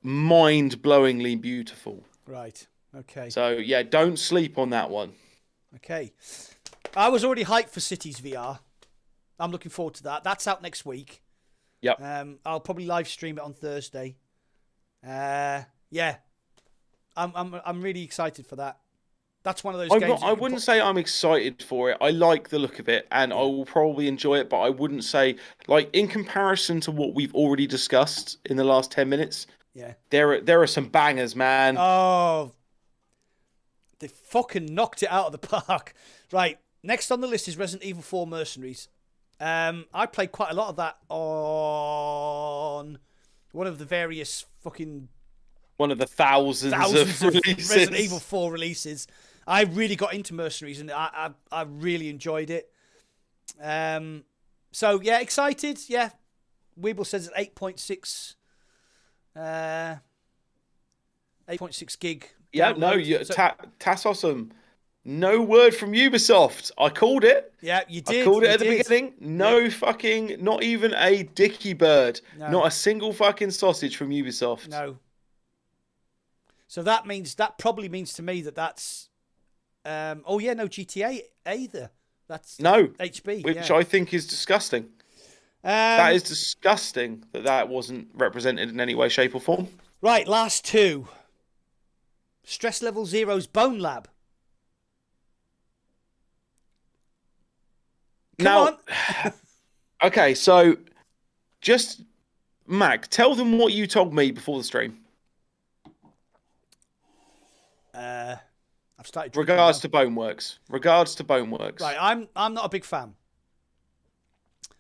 mind-blowingly beautiful. Right. Okay. So yeah, don't sleep on that one. Okay. I was already hyped for Cities VR. I'm looking forward to that. That's out next week. Yep. I'll probably live stream it on Thursday. Yeah. I'm really excited for that. That's one of those games. I wouldn't say I'm excited for it. I like the look of it, and I will probably enjoy it. But I wouldn't say, like, in comparison to what we've already discussed in the last 10 minutes. Yeah. There are some bangers, man. Oh, they fucking knocked it out of the park. Right. Next on the list is Resident Evil 4 Mercenaries. I played quite a lot of that on one of the various fucking... One of the thousands of releases. Resident Evil 4 releases. I really got into Mercenaries and I really enjoyed it. So, yeah, excited. Yeah. Weeble says it's 8.6 gig. Yeah, download. Tassossum. No word from Ubisoft. I called it. Yeah, you did. I called it at the beginning. No fucking, not even a dicky bird. No. Not a single fucking sausage from Ubisoft. No. So that probably means to me that's, no GTA either. That's no HB, which I think is disgusting. That is disgusting that wasn't represented in any way, shape, or form. Right, last two. Stress Level Zero's Bone Lab. Come on. Okay, so just Mac, tell them what you told me before the stream. I've started. Regards to Boneworks. Right, I'm not a big fan.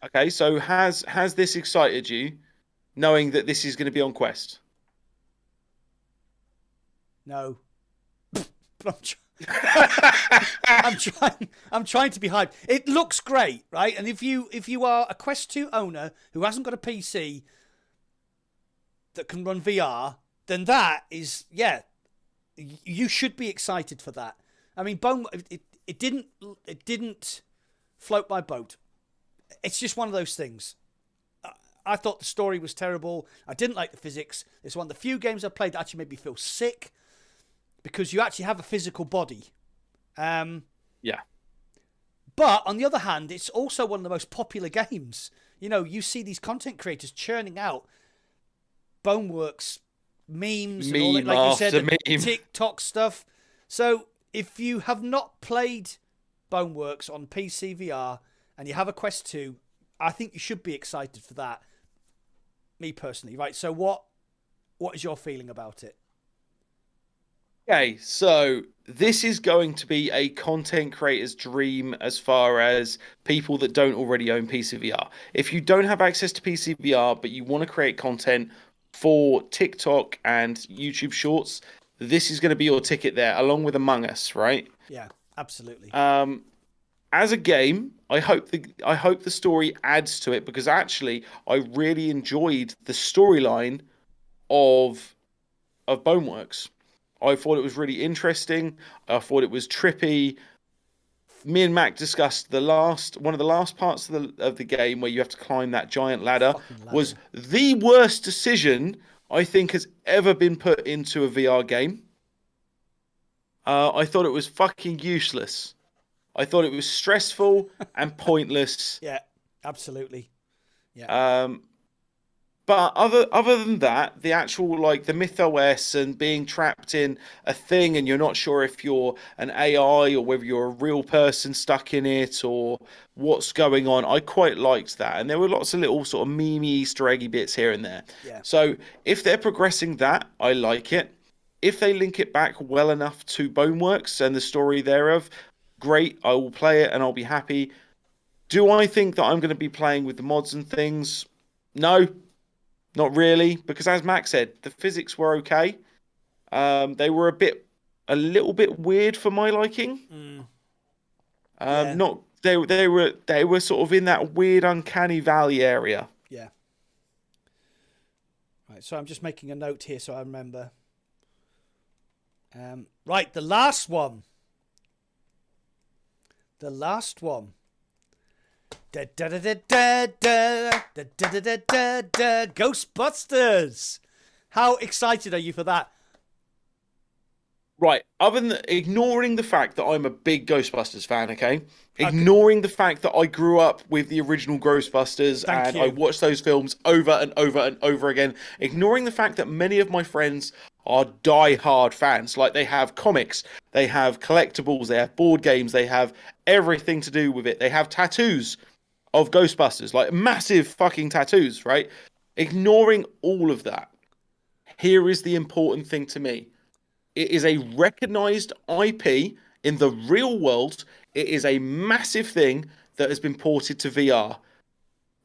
Okay, so has this excited you, knowing that this is going to be on Quest? No. I'm trying to be hyped. It looks great, right? And if you are a Quest 2 owner who hasn't got a PC that can run VR, then that is, yeah, you should be excited for that. I mean, it didn't float my boat. It's just one of those things. I thought the story was terrible. I didn't like the physics. It's one of the few games I played that actually made me feel sick because you actually have a physical body. Yeah. But on the other hand, it's also one of the most popular games. You know, you see these content creators churning out Boneworks memes and all that, like you said, and TikTok stuff. So if you have not played Boneworks on PC VR and you have a Quest 2, I think you should be excited for that. Me personally, right? So what is your feeling about it? Okay, so this is going to be a content creator's dream as far as people that don't already own PCVR. If you don't have access to PCVR, but you want to create content for TikTok and YouTube Shorts, this is going to be your ticket there, along with Among Us, right? Yeah, absolutely. As a game, I hope the story adds to it, because actually I really enjoyed the storyline of Boneworks. I thought it was really interesting. I thought it was trippy. Me and Mac discussed one of the last parts of the game where you have to climb that giant ladder. Was the worst decision I think has ever been put into a VR game. I thought it was fucking useless. I thought it was stressful and pointless. Yeah, absolutely. Yeah. But other than that, the actual, like, the MythOS and being trapped in a thing and you're not sure if you're an AI or whether you're a real person stuck in it or what's going on, I quite liked that. And there were lots of little sort of meme Easter eggy bits here and there. Yeah. So if they're progressing that, I like it. If they link it back well enough to Boneworks and the story thereof, great, I will play it and I'll be happy. Do I think that I'm going to be playing with the mods and things? No. Not really, because as Max said, the physics were okay. They were a little bit weird for my liking. Yeah. They were sort of in that weird uncanny valley area. Yeah. Right, so I'm just making a note here so I remember. Right, the last one. Ghostbusters. How excited are you for that? Right, other than ignoring the fact that I'm a big Ghostbusters fan, okay? Ignoring the fact that I grew up with the original Ghostbusters Thank you. I watched those films over and over and over again. Ignoring the fact that many of my friends are die-hard fans. Like, they have comics, they have collectibles, they have board games, they have everything to do with it. They have tattoos of Ghostbusters, like massive fucking tattoos, right? Ignoring all of that, here is the important thing to me. It is a recognized IP in the real world. It is a massive thing that has been ported to VR.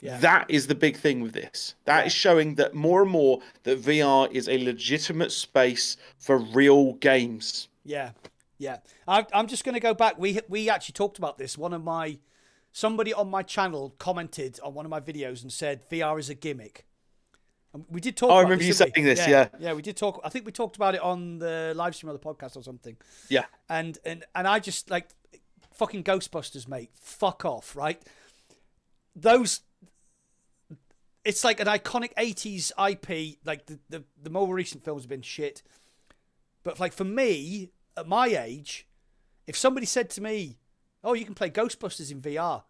Yeah. That is the big thing with this. That is showing that more and more that VR is a legitimate space for real games. Yeah, yeah. I'm just going to go back. We actually talked about this. Somebody on my channel commented on one of my videos and said VR is a gimmick. And we did talk. I remember you saying this. Yeah, we did talk. I think we talked about it on the live stream of the podcast or something. Yeah. And I just like fucking Ghostbusters, mate. Fuck off, right? It's like an iconic 80s IP. Like the more recent films have been shit. But like for me, at my age, if somebody said to me, "Oh, you can play Ghostbusters in VR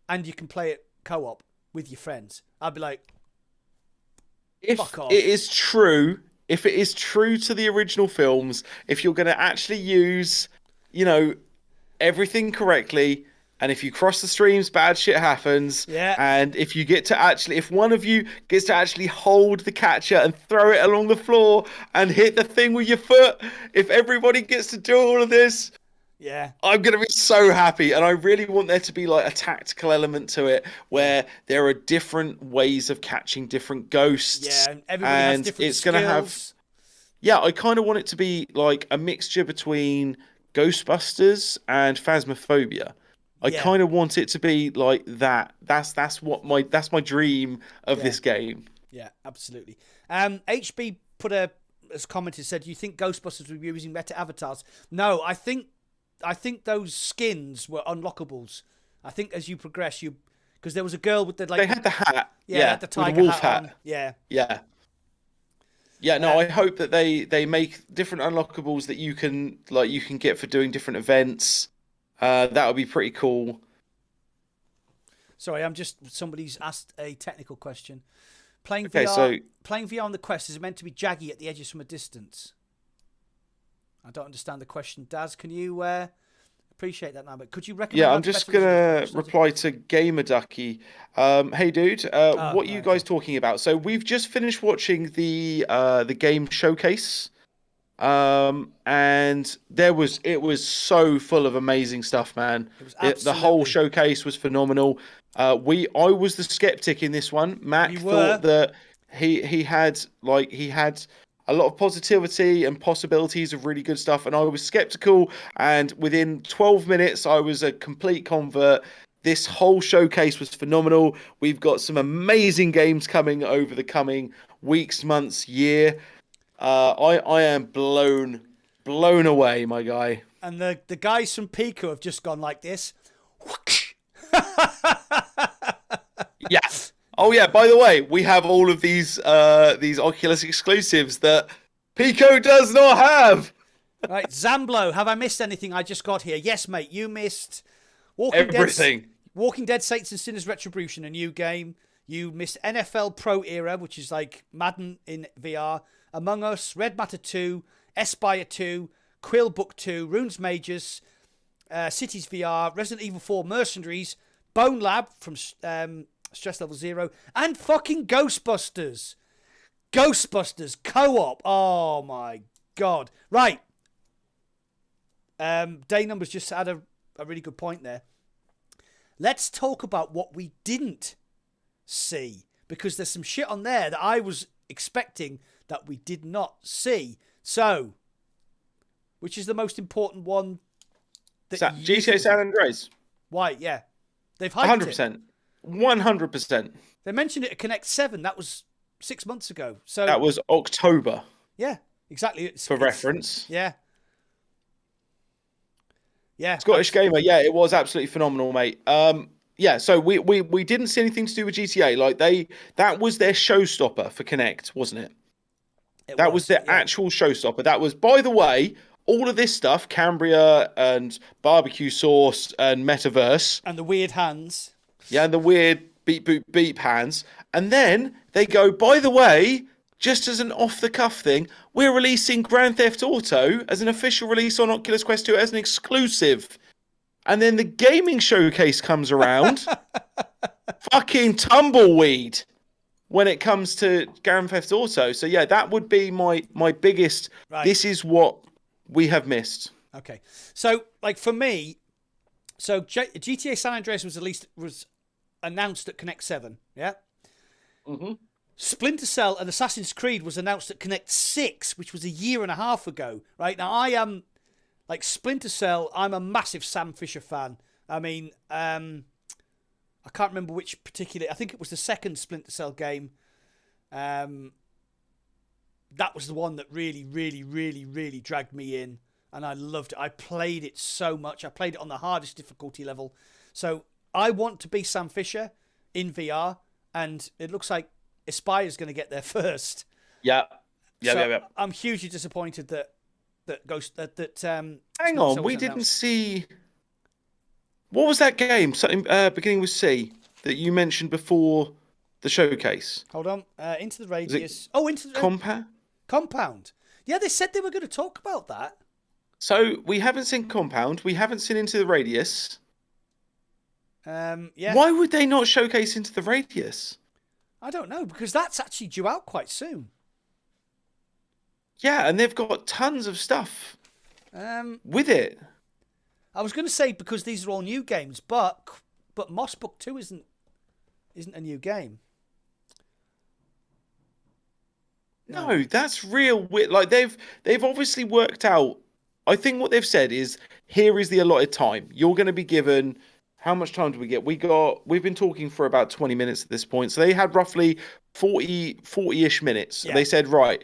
and you can play it co-op with your friends," I'd be like, fuck off. If it is true to the original films, if you're going to actually use, everything correctly, and if you cross the streams, bad shit happens. Yeah. And if one of you gets to actually hold the catcher and throw it along the floor and hit the thing with your foot, if everybody gets to do all of this, yeah, I'm going to be so happy. And I really want there to be like a tactical element to it where there are different ways of catching different ghosts. Yeah, and everybody has different skills. Going to have... Yeah, I kind of want it to be like a mixture between Ghostbusters and Phasmophobia. I kind of want it to be like that. That's my dream of this game. Yeah, absolutely. HB put a commented, said, "Do you think Ghostbusters will be using meta avatars?" No, I think those skins were unlockables. I think as you progress, because there was a girl with the they had the hat. Yeah, had the tiger wolf hat. On. Yeah. Yeah, no, I hope that they make different unlockables that you can get for doing different events. That would be pretty cool. Sorry, somebody's asked a technical question. Playing VR on the Quest, is it meant to be jaggy at the edges from a distance? I don't understand the question. Daz, can you appreciate that now? But could you recommend? Yeah, I'm just gonna reply to Gamer Ducky. Hey, dude, what are you guys talking about? So we've just finished watching the game showcase. And it was so full of amazing stuff, man. The whole showcase was phenomenal. I was the skeptic in this one. Mac thought that he had a lot of positivity and possibilities of really good stuff, and I was skeptical, and within 12 minutes I was a complete convert. This whole showcase was phenomenal. We've got some amazing games coming over the coming weeks, months, year. I am blown away, my guy. And the guys from Pico have just gone like this. Yes. Oh yeah. By the way, we have all of these Oculus exclusives that Pico does not have. Right, Zamblo, have I missed anything? I just got here. Yes, mate. You missed everything. Walking Dead: Saints and Sinners Retribution, a new game. You missed NFL Pro Era, which is like Madden in VR. Among Us, Red Matter 2, Espire 2, Quill Book 2, Runes Mages, Cities VR, Resident Evil 4 Mercenaries, Bone Lab from Stress Level 0, and fucking Ghostbusters. Ghostbusters co-op. Oh my god. Right. Day Numbers just had a really good point there. Let's talk about what we didn't see, because there's some shit on there that I was expecting that we did not see. So, which is the most important one? GTA San Andreas. Why? Yeah. They've hyped 100%. 100%. They mentioned it at Connect 7. That was 6 months ago. So that was October. Yeah, exactly. For reference. Yeah. Yeah. Scottish Gamer. Yeah, it was absolutely phenomenal, mate. Yeah, so we didn't see anything to do with GTA. Like that was their showstopper for Connect, wasn't it? That was their actual showstopper. That was, by the way, all of this stuff, Cambria and barbecue sauce and metaverse. And the weird hands. Yeah, and the weird beep, boop, beep hands. And then they go, by the way, just as an off-the-cuff thing, we're releasing Grand Theft Auto as an official release on Oculus Quest 2 as an exclusive. And then the gaming showcase comes around. Fucking tumbleweed when it comes to Grand Theft Auto. So yeah, that would be my biggest. Right. This is what we have missed. Okay, so like for me, so GTA San Andreas was announced at Connect 7. Yeah. Mm-hmm. Splinter Cell and Assassin's Creed was announced at Connect 6, which was a year and a half ago. Right now, I am like Splinter Cell. I'm a massive Sam Fisher fan. I mean, I can't remember which particular. I think it was the second Splinter Cell game. That was the one that really, really, really, really dragged me in, and I loved it. I played it so much. I played it on the hardest difficulty level. So I want to be Sam Fisher in VR, and it looks like Aspire's going to get there first. Yeah. Yeah. I'm hugely disappointed that Hang on, we didn't see. What was that game? Something beginning with C that you mentioned before the showcase. Hold on. Into the Radius. Oh, Into the Compound. Yeah, they said they were going to talk about that. So we haven't seen Compound. We haven't seen Into the Radius. Yeah. Why would they not showcase Into the Radius? I don't know, because that's actually due out quite soon. Yeah, and they've got tons of stuff with it. I was going to say because these are all new games, but Moss Book 2 isn't a new game. No, that's real weird. Like they've obviously worked out. I think what they've said is here is the allotted time. You're going to be given. How much time do we get? We've been talking for about 20 minutes at this point. So they had roughly 40-ish minutes. Yeah. They said, right,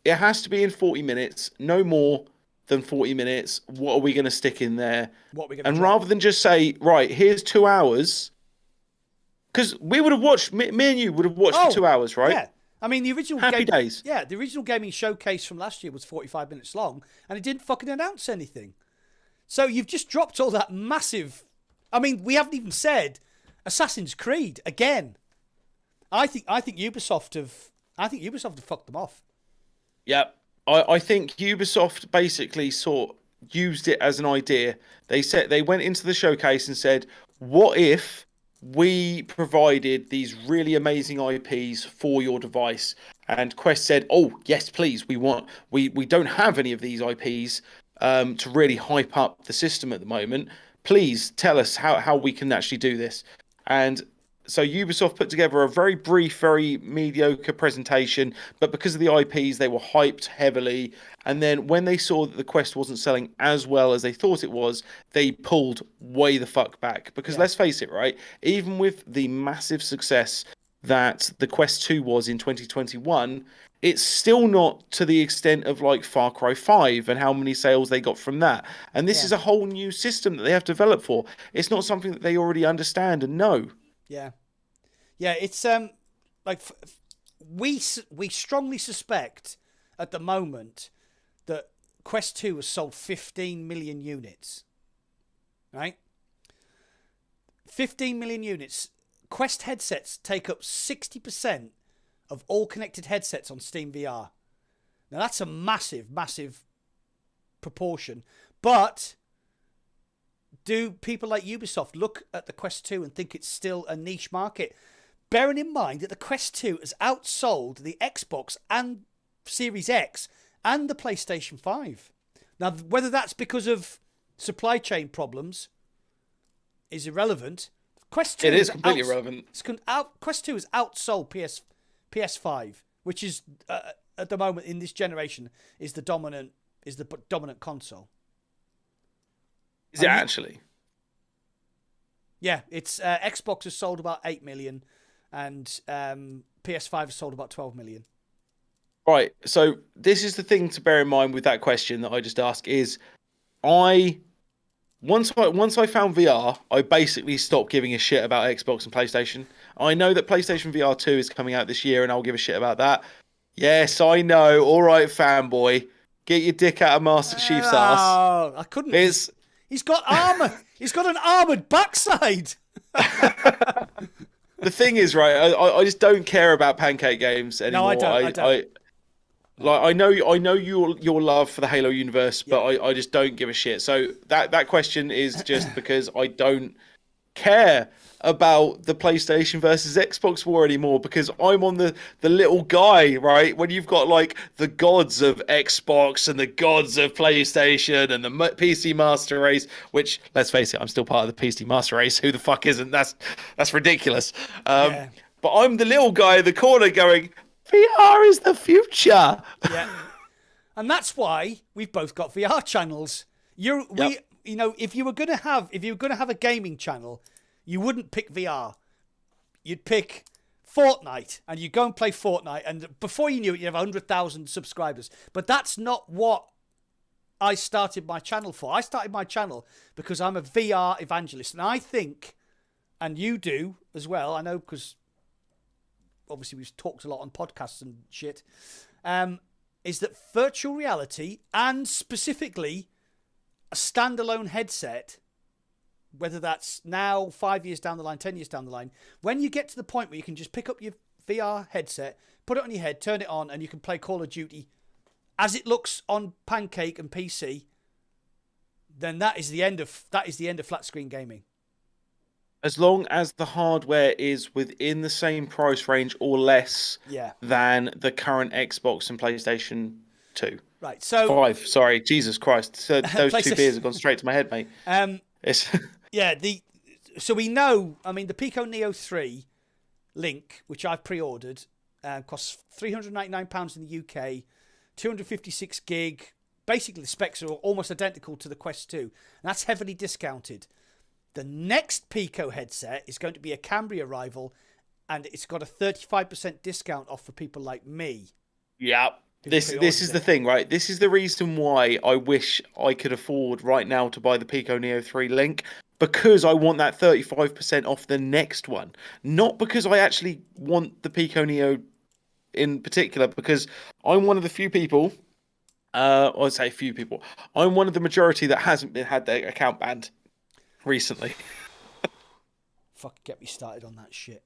it has to be in 40 minutes, no more than 40 minutes. What are we going to stick in there? Rather than just say, right, here's 2 hours, because we would have watched, me and you would have watched for 2 hours, right? Yeah. I mean, the original Happy days. Yeah, the original gaming showcase from last year was 45 minutes long, and it didn't fucking announce anything. So you've just dropped all that massive. I mean, we haven't even said Assassin's Creed again. I think Ubisoft have fucked them off. Yep. I think Ubisoft basically used it as an idea. They went into the showcase and said, what if we provided these really amazing IPs for your device? And Quest said, oh, yes, please. We don't have any of these IPs to really hype up the system at the moment. Please tell us how we can actually do this. And so Ubisoft put together a very brief, very mediocre presentation, but because of the IPs, they were hyped heavily. And then when they saw that the Quest wasn't selling as well as they thought it was, they pulled way the fuck back. Because let's face it, right? Even with the massive success that the Quest 2 was in 2021, it's still not to the extent of like Far Cry 5 and how many sales they got from that. And this is a whole new system that they have to develop for. It's not something that they already understand and know. Yeah, it's like we strongly suspect at the moment that Quest 2 has sold 15 million units. Right? 15 million units. Quest headsets take up 60% of all connected headsets on Steam VR. Now that's a massive, massive proportion. But do people like Ubisoft look at the Quest 2 and think it's still a niche market? Bearing in mind that the Quest 2 has outsold the Xbox and Series X and the PlayStation 5. Now, whether that's because of supply chain problems is irrelevant. Quest 2 it is completely irrelevant. Quest 2 has outsold PS5, which is at the moment in this generation is the dominant console. Is it actually? Yeah, it's Xbox has sold about 8 million, and PS5 has sold about 12 million. Right. So this is the thing to bear in mind with that question that I just asked is, once I found VR, I basically stopped giving a shit about Xbox and PlayStation. I know that PlayStation VR 2 is coming out this year, and I'll give a shit about that. Yes, I know. All right, fanboy. get your dick out of Master Chief's ass. Oh, I couldn't. He's got armor. He's got an armored backside. The thing is, right? I just don't care about pancake games anymore. No, I don't. I know your love for the Halo universe, but I just don't give a shit. So that question is just because I don't care about the PlayStation versus Xbox war anymore, because I'm on the little guy, right? When you've got like the gods of Xbox and the gods of PlayStation and the PC Master Race, which, let's face it, I'm still part of the PC Master Race. Who the fuck isn't? That's ridiculous. But I'm the little guy in the corner going, VR is the future. Yeah. And that's why we've both got VR channels. You know, if you were gonna have a gaming channel, you wouldn't pick VR. You'd pick Fortnite, and you go and play Fortnite, and before you knew it, you have 100,000 subscribers. But that's not what I started my channel for. I started my channel because I'm a VR evangelist, and I think, and you do as well, I know, because obviously we've talked a lot on podcasts and shit, is that virtual reality, and specifically a standalone headset, whether that's now 5 years down the line, 10 years down the line, when you get to the point where you can just pick up your VR headset, put it on your head, turn it on, and you can play Call of Duty as it looks on Pancake and PC, then that is the end of flat screen gaming. As long as the hardware is within the same price range or less than the current Xbox and PlayStation 2. Right, so 5, sorry, Jesus Christ. So those two beers have gone straight to my head, mate. So we know, I mean, the Pico Neo 3 Link, which I've pre-ordered, costs £399 in the UK, 256 gig. Basically, the specs are almost identical to the Quest 2, and that's heavily discounted. The next Pico headset is going to be a Cambria rival, and it's got a 35% discount off for people like me. Yeah. This is the thing, right? This is the reason why I wish I could afford right now to buy the Pico Neo 3 Link, because I want that 35% off the next one. Not because I actually want the Pico Neo in particular, because I'm one of the few people, I'd say few people, I'm one of the majority that hasn't had their account banned recently. Fuck, get me started on that shit.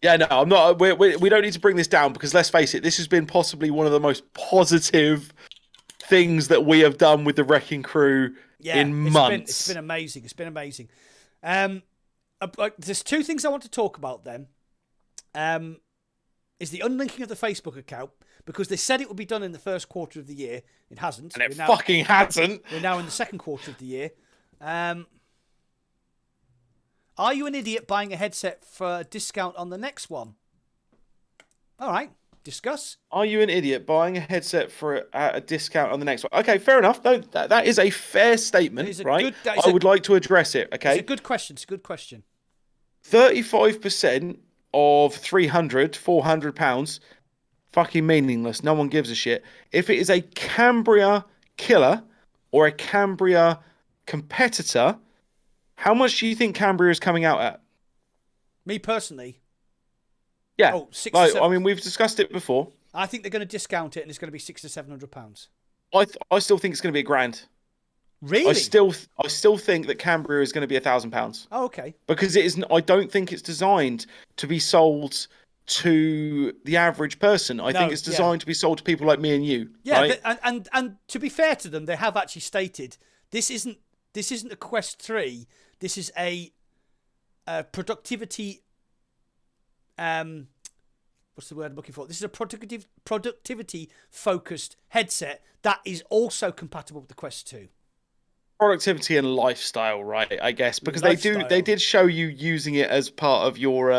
Yeah, no, I'm not. We don't need to bring this down, because let's face it, this has been possibly one of the most positive things that we have done with the Wrecking Crew in months. It's been amazing. It's been amazing. There's two things I want to talk about then. Is the unlinking of the Facebook account, because they said it would be done in the first quarter of the year. It hasn't. And it fucking hasn't. We're now in the second quarter of the year. Are you an idiot buying a headset for a discount on the next one? All right, discuss. Are you an idiot buying a headset for a discount on the next one? Okay, fair enough. No, that is a fair statement, right? I would like to address it, okay? It's a good question. 35% of £300-400, fucking meaningless. No one gives a shit. If it is a Cambria killer or a Cambria competitor, how much do you think Cambria is coming out at? Me personally? Yeah. Oh, I mean, we've discussed it before. I think they're going to discount it, and it's going to be £600 to £700. I still think it's going to be £1,000. Really? I still think that Cambria is going to be £1,000. Oh, okay. Because it isn't. I don't think it's designed to be sold to the average person. I think it's designed to be sold to people like me and you. Yeah, right? and to be fair to them, they have actually stated this isn't a Quest 3. This is a productivity. What's the word I'm looking for? This is a productivity focused headset that is also compatible with the Quest 2. Productivity and lifestyle, right? I guess, because they did show you using it as part of your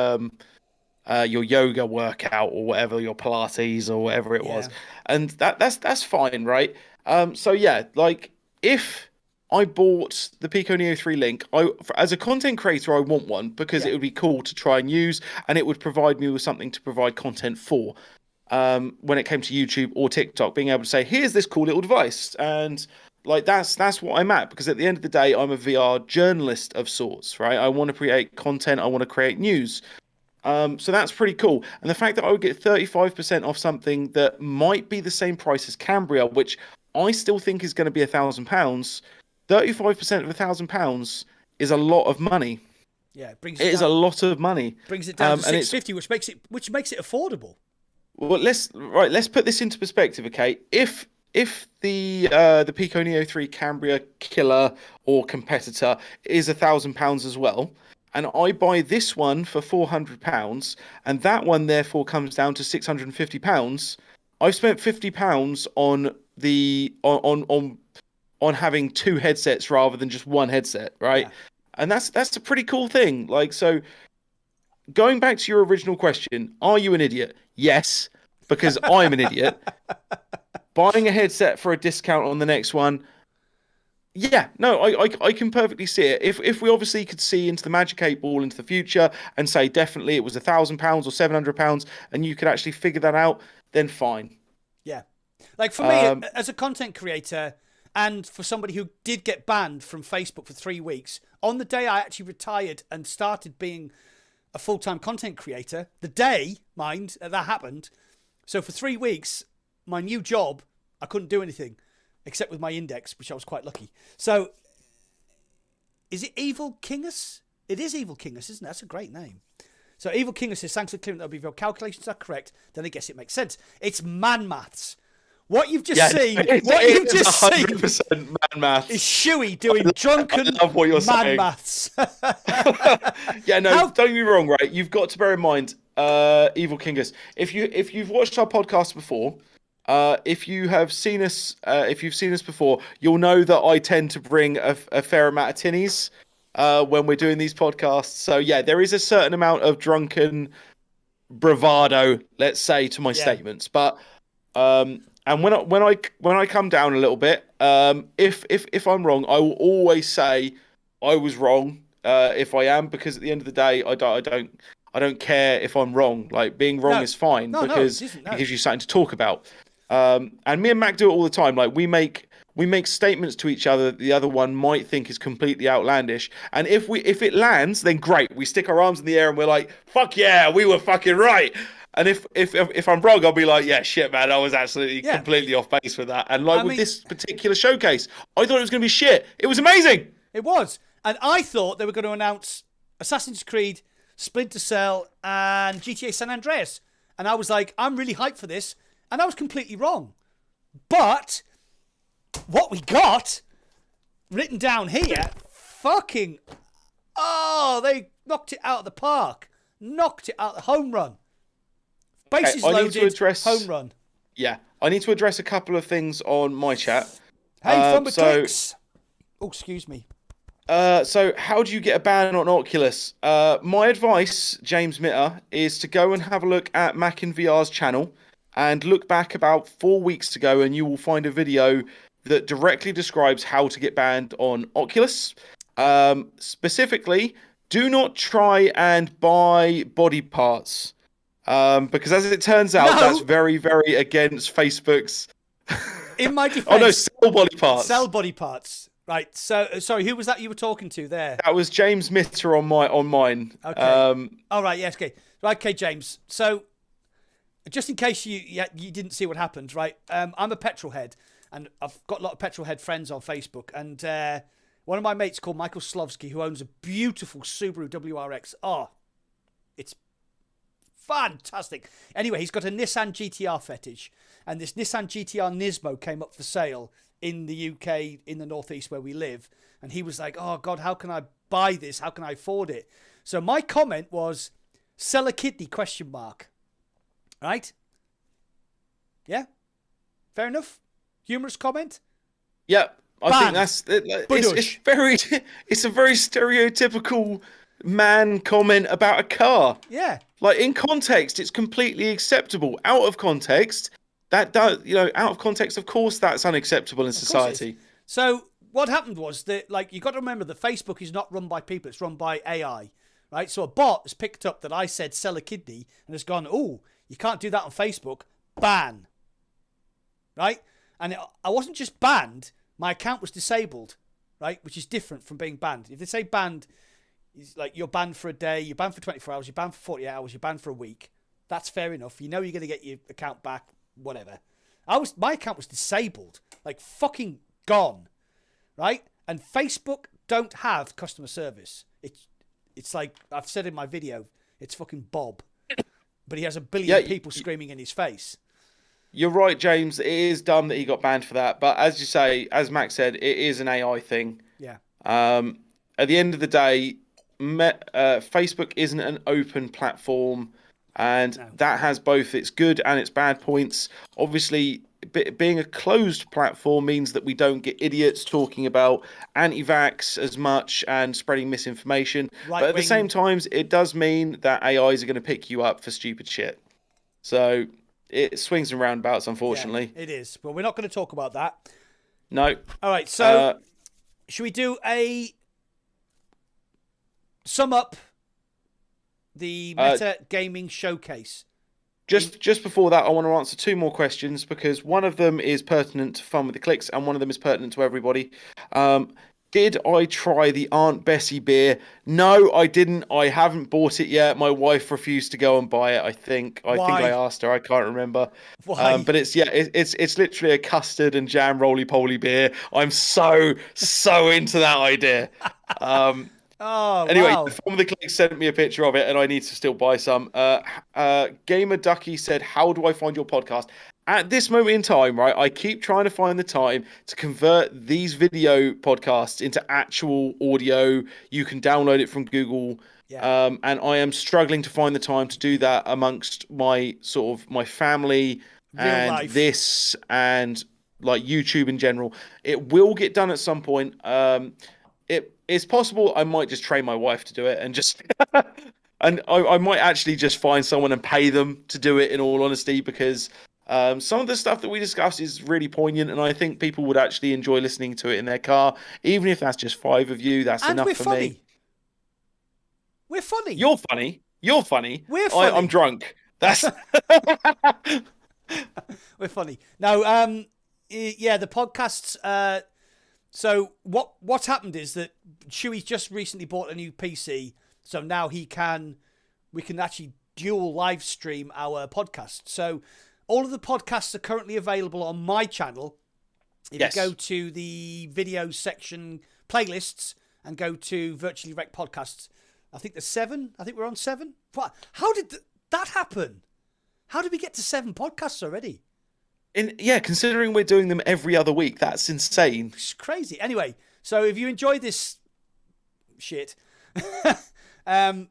yoga workout or whatever, your Pilates or whatever it was, and that's fine, right? So yeah, like if I bought the Pico Neo 3 Link, as a content creator, I want one, because it would be cool to try and use, and it would provide me with something to provide content for. When it came to YouTube or TikTok, being able to say, here's this cool little device, and like that's what I'm at, because at the end of the day, I'm a VR journalist of sorts, right? I want to create content, I want to create news. So that's pretty cool. And the fact that I would get 35% off something that might be the same price as Cambria, which I still think is going to be £1,000. 35% of £1,000 is a lot of money. Yeah, it brings it is down, a lot of money. Brings it down to 650, which makes it affordable. Well, let's put this into perspective, okay? If the Pico Neo 3 Cambria killer or competitor is £1,000 as well, and I buy this one for £400, and that one therefore comes down to £650, I've spent £50 on having two headsets rather than just one headset, right? Yeah. And that's a pretty cool thing. Like, so going back to your original question, are you an idiot? Yes, because I'm an idiot. Buying a headset for a discount on the next one, yeah, no, I can perfectly see it. If we obviously could see into the Magic 8 Ball into the future and say definitely it was £1,000 or £700 and you could actually figure that out, then fine. Yeah. Like for me, as a content creator and for somebody who did get banned from Facebook for 3 weeks, on the day I actually retired and started being a full-time content creator, the day, mind, that happened. So for 3 weeks, my new job, I couldn't do anything except with my index, which I was quite lucky. So is it Evil Kingus? It is Evil Kingus, isn't it? That's a great name. So Evil Kingus says, thanks for clearing that up. If your calculations are correct, then I guess it makes sense. It's man maths. What you've just seen, what you've just seen 100% man maths. Is Shuey doing drunken man maths. Yeah, no, don't get me wrong, right? You've got to bear in mind, Evil Kingus. If you've watched our podcast before, if you've seen us before, you'll know that I tend to bring a fair amount of tinnies when we're doing these podcasts. So yeah, there is a certain amount of drunken bravado, let's say, to my statements. But and when I come down a little bit, if I'm wrong, I will always say I was wrong. If I am, because at the end of the day, I don't care if I'm wrong. Like, being wrong is fine because it gives you something to talk about. And me and Mac do it all the time. Like, we make statements to each other that the other one might think is completely outlandish. And if it lands, then great. We stick our arms in the air and we're like, fuck yeah, we were fucking right. And if I'm wrong, I'll be like, yeah, shit, man, I was absolutely completely off base with that. And with this particular showcase, I thought it was going to be shit. It was amazing. It was. And I thought they were going to announce Assassin's Creed, Splinter Cell, and GTA San Andreas. And I was like, I'm really hyped for this. And I was completely wrong. But what we got written down here, they knocked it out of the park. Knocked it out, the home run. Bases loaded, home run. Yeah, I need to address a couple of things on my chat. Hey, from the clicks. Oh, excuse me. So how do you get a ban on Oculus? My advice, James Mitter, is to go and have a look at Mac and VR's channel and look back about 4 weeks ago, and you will find a video that directly describes how to get banned on Oculus. Specifically, do not try and buy body parts. Because as it turns out, that's very, very against Facebook's. In my defense. Oh no, sell body parts. Sell body parts. Right. So, sorry, who was that you were talking to there? That was James Mitter on mine. Okay. All right. Yes. Okay. Right. Okay, James. So, just in case you didn't see what happened, right? I'm a petrol head, and I've got a lot of petrol head friends on Facebook, and one of my mates called Michael Slovsky, who owns a beautiful Subaru WRX. Oh, it's fantastic. Anyway, he's got a Nissan GTR fetish, and this Nissan GTR Nismo came up for sale in the UK, in the northeast where we live, and he was like, oh God, how can I buy this? How can I afford it? So my comment was, sell a kidney, ? Right? Yeah? Fair enough? Humorous comment? Yeah, I think it's a very stereotypical man comment about a car. Yeah. Like, in context, it's completely acceptable. Out of context, out of context, of course, that's unacceptable in society. So what happened was that, like, you got to remember that Facebook is not run by people; it's run by AI, right? So a bot has picked up that I said sell a kidney and has gone, oh, you can't do that on Facebook. Ban. Right? And I wasn't just banned; my account was disabled, right? Which is different from being banned. If they say banned, it's like you're banned for a day, you're banned for 24 hours, you're banned for 48 hours, you're banned for a week. That's fair enough. You know you're going to get your account back, whatever. My account was disabled, like fucking gone, right? And Facebook don't have customer service. It's like I've said in my video, it's fucking Bob, but he has a billion people screaming in his face. You're right, James. It is dumb that he got banned for that. But as you say, as Max said, it is an AI thing. Yeah. At the end of the day, Facebook isn't an open platform, and that has both its good and its bad points. Obviously, being a closed platform means that we don't get idiots talking about anti-vax as much and spreading misinformation. But at the same time, it does mean that AIs are going to pick you up for stupid shit. So it swings and roundabouts, unfortunately. Yeah, it is. But we're not going to talk about that. No. All right, so should we do a sum up the Meta Gaming Showcase? Just before that, I want to answer 2 more questions because one of them is pertinent to Fun with the Clicks and one of them is pertinent to everybody. Did I try the Aunt Bessie beer? No, I didn't. I haven't bought it yet. My wife refused to go and buy it. I think I asked her. I can't remember. Why? But it's literally a custard and jam roly-poly beer. I'm so into that idea. Anyway, wow. the Fun with the Click sent me a picture of it, and I need to still buy some. Gamer Ducky said, "How do I find your podcast?" At this moment in time, right, I keep trying to find the time to convert these video podcasts into actual audio. You can download it from Google, and I am struggling to find the time to do that amongst my family and life. This and like YouTube in general. It will get done at some point. It's possible I might just train my wife to do it and just and I might actually just find someone and pay them to do it, in all honesty, because some of the stuff that we discuss is really poignant and I think people would actually enjoy listening to it in their car. Even if that's just 5 of you, that's And enough we're for funny. me. We're funny. You're funny. We're funny. I'm drunk. That's We're funny. No, the podcasts. So what's happened is that Chewy's just recently bought a new PC, so now we can actually dual live stream our podcast. So all of the podcasts are currently available on my channel. If you go to the videos section, playlists, and go to Virtually Rek't podcasts, I think there's 7. I think we're on 7. How did that happen? How did we get to 7 podcasts already? Considering we're doing them every other week, that's insane. It's crazy. Anyway, so if you enjoy this shit, all the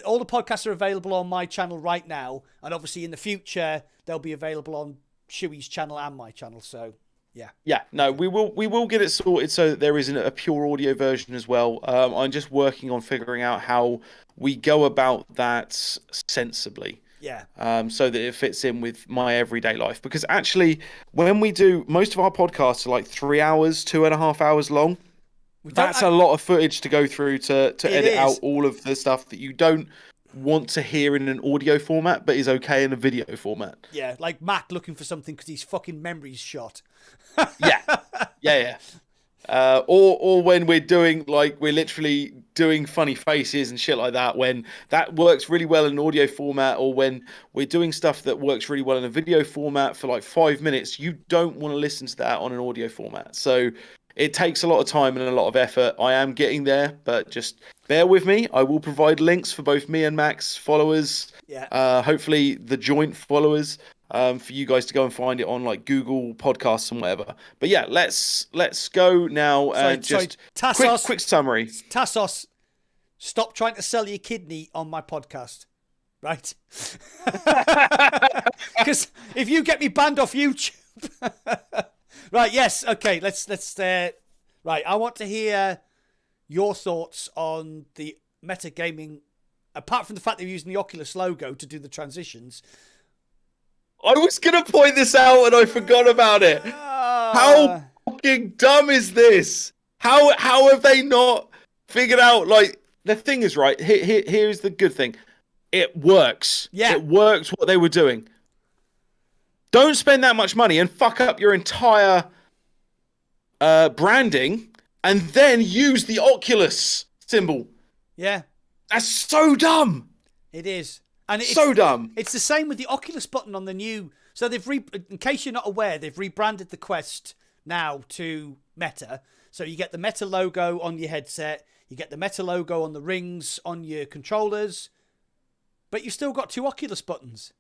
podcasts are available on my channel right now, and obviously in the future they'll be available on Chewy's channel and my channel. So we will get it sorted so that there isn't a pure audio version as well. I'm just working on figuring out how we go about that sensibly. So that it fits in with my everyday life. Because actually, when we do, most of our podcasts are like 3 hours, 2.5 hours long. That's a lot of footage to go through to edit out all of the stuff that you don't want to hear in an audio format, but is okay in a video format. Yeah, like Matt looking for something because his fucking memory's shot. Yeah. Or when we're literally doing funny faces and shit like that, when that works really well in an audio format, or when we're doing stuff that works really well in a video format for like 5 minutes, you don't want to listen to that on an audio format. So it takes a lot of time and a lot of effort. I am getting there, but just bear with me. I will provide links for both me and Max followers. Hopefully the joint followers. For you guys to go and find it on like Google Podcasts and whatever. But yeah, let's go now and Tassos, quick summary. Tassos, stop trying to sell your kidney on my podcast, right? Because if you get me banned off YouTube, right? Yes, okay. Let's right. I want to hear your thoughts on the Meta Gaming. Apart from the fact they're using the Oculus logo to do the transitions. I was going to point this out and I forgot about it. How fucking dumb is this? How have they not figured out, like, the thing is, right, here's the good thing. It works. Yeah. It works what they were doing. Don't spend that much money and fuck up your entire branding and then use the Oculus symbol. Yeah. That's so dumb. It is. And it's, so dumb. It's the same with the Oculus button on the new. So in case you're not aware, they've rebranded the Quest now to Meta. So you get the Meta logo on your headset, you get the Meta logo on the rings on your controllers, but you've still got 2 Oculus buttons.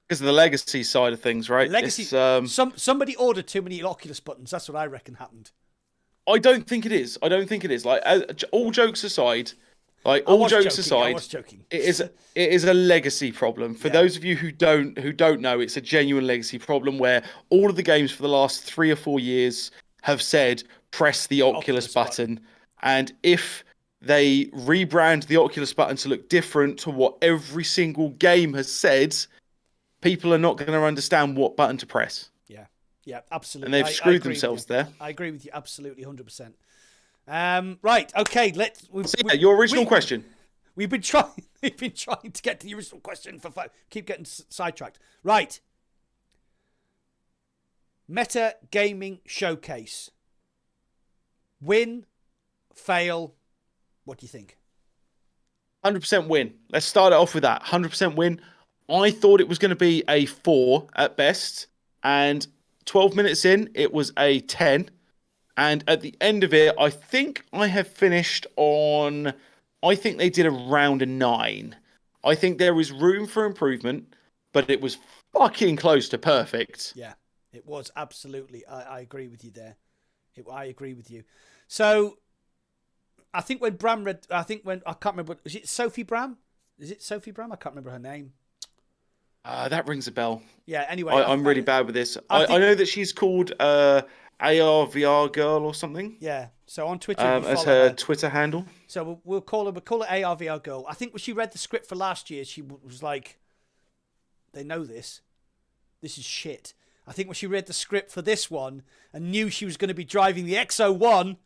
Because of the legacy side of things, right? Legacy. Somebody ordered too many Oculus buttons. That's what I reckon happened. I don't think it is. Like, all jokes aside, I was joking. It is a legacy problem. For those of you who don't know, it's a genuine legacy problem where all of the games for the last 3 or 4 years have said press the Oculus button, and if they rebrand the Oculus button to look different to what every single game has said, people are not going to understand what button to press. Yeah, absolutely. And they've screwed themselves there. I agree with you absolutely 100%. Right, okay, your original question. We've been trying to get to the original question for keep getting sidetracked. Right. Meta Gaming Showcase. Win, fail, what do you think? 100% win. Let's start it off with that. 100% win. I thought it was going to be a 4 at best, and 12 minutes in, it was a 10. And at the end of it, I think I have finished on... I think they did around a 9. I think there was room for improvement, but it was fucking close to perfect. Yeah, it was absolutely. I agree with you there. I agree with you. So, I think when Bram read... I can't remember... Is it Sophie Bram? Is it Sophie Bram? I can't remember her name. That rings a bell. Yeah, anyway. I'm really bad with this. I know that she's called ARVR Girl or something. Yeah, so on Twitter. As her Twitter handle. So we'll call her ARVR Girl. I think when she read the script for last year, she was like, they know this. This is shit. I think when she read the script for this one and knew she was going to be driving the X01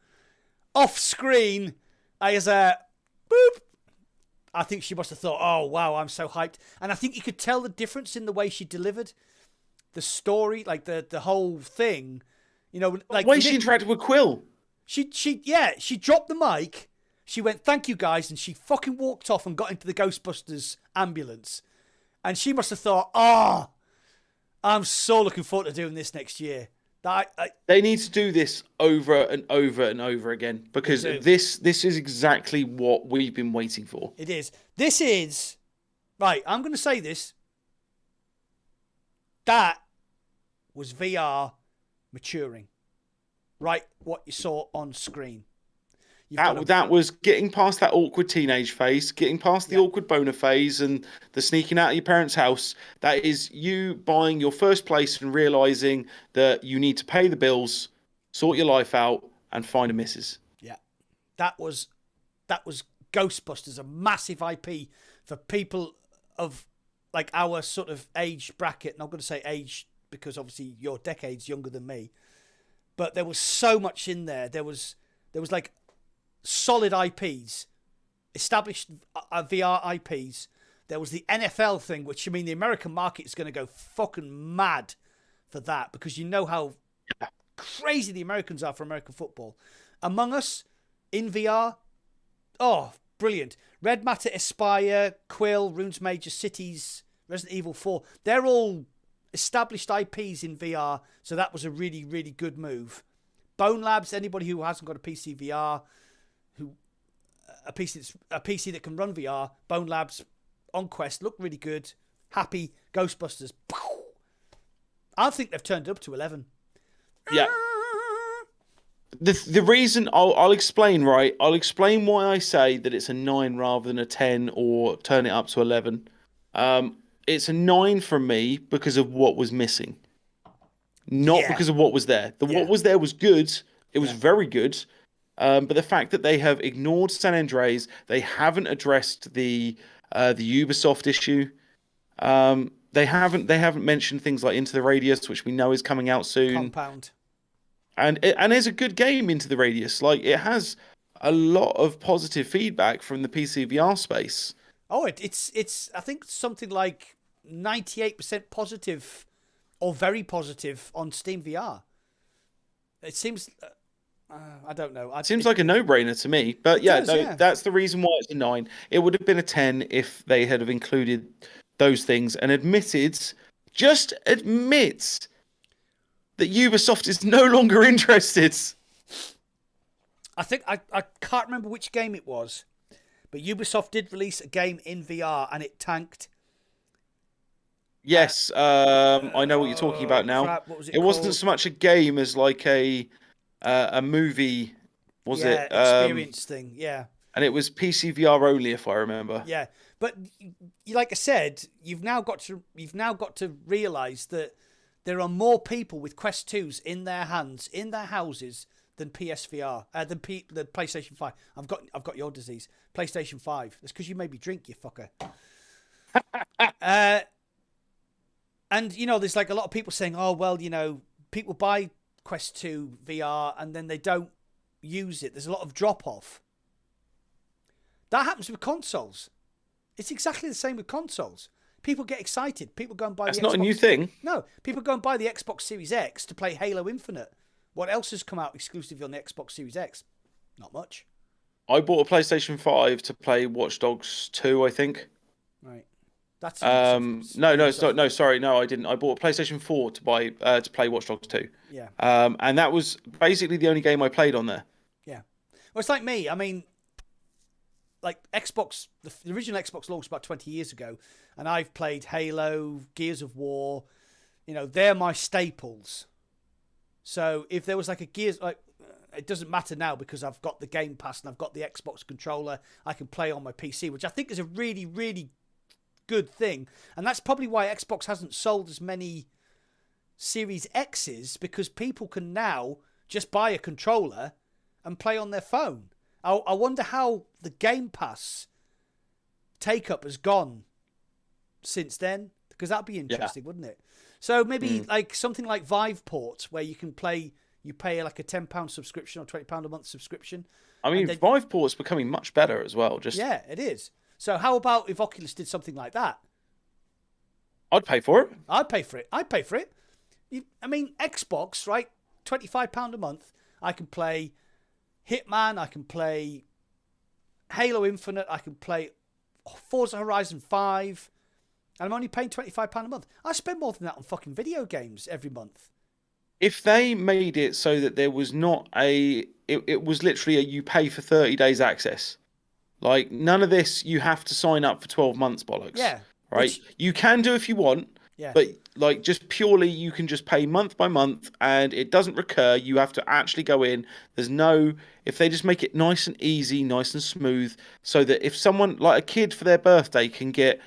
off screen, boop. I think she must have thought, oh, wow, I'm so hyped. And I think you could tell the difference in the way she delivered the story, like the whole thing. You know, like the way she interacted with Quill. She dropped the mic. She went, thank you, guys. And she fucking walked off and got into the Ghostbusters ambulance. And she must have thought, I'm so looking forward to doing this next year. They need to do this over and over and over again, because this is exactly what we've been waiting for. It is. This is... Right, I'm going to say this. That was VR maturing. Right, what you saw on screen. That was getting past that awkward teenage phase, getting past the awkward boner phase and the sneaking out of your parents' house. That is you buying your first place and realising that you need to pay the bills, sort your life out, and find a missus. Yeah. That was Ghostbusters, a massive IP for people of like our sort of age bracket. And I'm going to say age because obviously you're decades younger than me. But there was so much in there. There was like solid IPs, established VR IPs. There was the NFL thing, which, I mean, the American market is going to go fucking mad for that, because you know how crazy the Americans are for American football. Among Us in VR, brilliant. Red Matter, Aspire, Quill, Runes Major Cities, Resident Evil 4. They're all established IPs in VR, so that was a really, really good move. Bone Labs, anybody who hasn't got a PC VR, a PC that can run VR, Bone Labs on Quest, look really good. Happy Ghostbusters. I think they've turned it up to 11. Yeah. The reason I'll explain, right? I'll explain why I say that it's a 9 rather than a 10 or turn it up to 11. It's a 9 from me because of what was missing, not because of what was there. What was there was good. It was very good. But the fact that they have ignored San Andreas, they haven't addressed the Ubisoft issue. They haven't mentioned things like Into the Radius, which we know is coming out soon. Compound. And it's a good game, Into the Radius. Like, it has a lot of positive feedback from the PC VR space. Oh, it's I think something like 98% positive or very positive on Steam VR. It seems I don't know. Seems like a no-brainer to me. But yeah, does. that's the reason why it's a 9. It would have been a 10 if they had have included those things and just admits that Ubisoft is no longer interested. I think I can't remember which game it was, but Ubisoft did release a game in VR and it tanked. Yes, I know what you're talking about now. Crap, what was it It wasn't called? so much a game as like a movie, was it? Experience thing, yeah. And it was PC VR only, if I remember. Yeah, but like I said, you've now got to realize that there are more people with Quest 2s in their hands, in their houses, than PSVR, than PlayStation 5. I've got your disease, PlayStation 5. That's because you made me drink, you fucker. And you know, there's like a lot of people saying, "Oh, well, you know, people buy Quest 2 VR and then they don't use it. There's a lot of drop off." That happens with consoles. It's exactly the same with consoles. People get excited. People go and buy. That's the not Xbox. a new thing. No, people go and buy the Xbox Series X to play Halo Infinite. What else has come out exclusively on the Xbox Series X? Not much. I bought a PlayStation 5 to play Watch Dogs 2, I think. Right. That's no, sorry, no, I didn't. I bought a PlayStation 4 to play Watch Dogs 2. Yeah. And that was basically the only game I played on there. Yeah. Well, it's like me. I mean, like Xbox, the original Xbox launched about 20 years ago, and I've played Halo, Gears of War. You know, they're my staples. So if there was like a Gears, like it doesn't matter now because I've got the Game Pass and I've got the Xbox controller. I can play on my PC, which I think is a really, really good thing. And that's probably why Xbox hasn't sold as many Series X's, because people can now just buy a controller and play on their phone. I wonder how the Game Pass take-up has gone since then, because that'd be interesting, wouldn't it? So maybe like something like Viveport, where you can play, you pay like a £10 subscription or £20 a month subscription. I mean, Viveport's becoming much better as well. Yeah, it is. So how about if Oculus did something like that? I'd pay for it. I'd pay for it. I mean, Xbox, right? £25 a month. I can play Hitman. I can play Halo Infinite. I can play Forza Horizon 5. And I'm only paying £25 a month. I spend more than that on fucking video games every month. If they made it so that there was not it was literally you pay for 30 days access. Like, none of this, you have to sign up for 12 months bollocks. Yeah. Right? You can do if you want. Yeah. But, like, just purely, you can just pay month by month and it doesn't recur. You have to actually go in. There's no... If they just make it nice and easy, nice and smooth, so that if someone, like a kid for their birthday, can get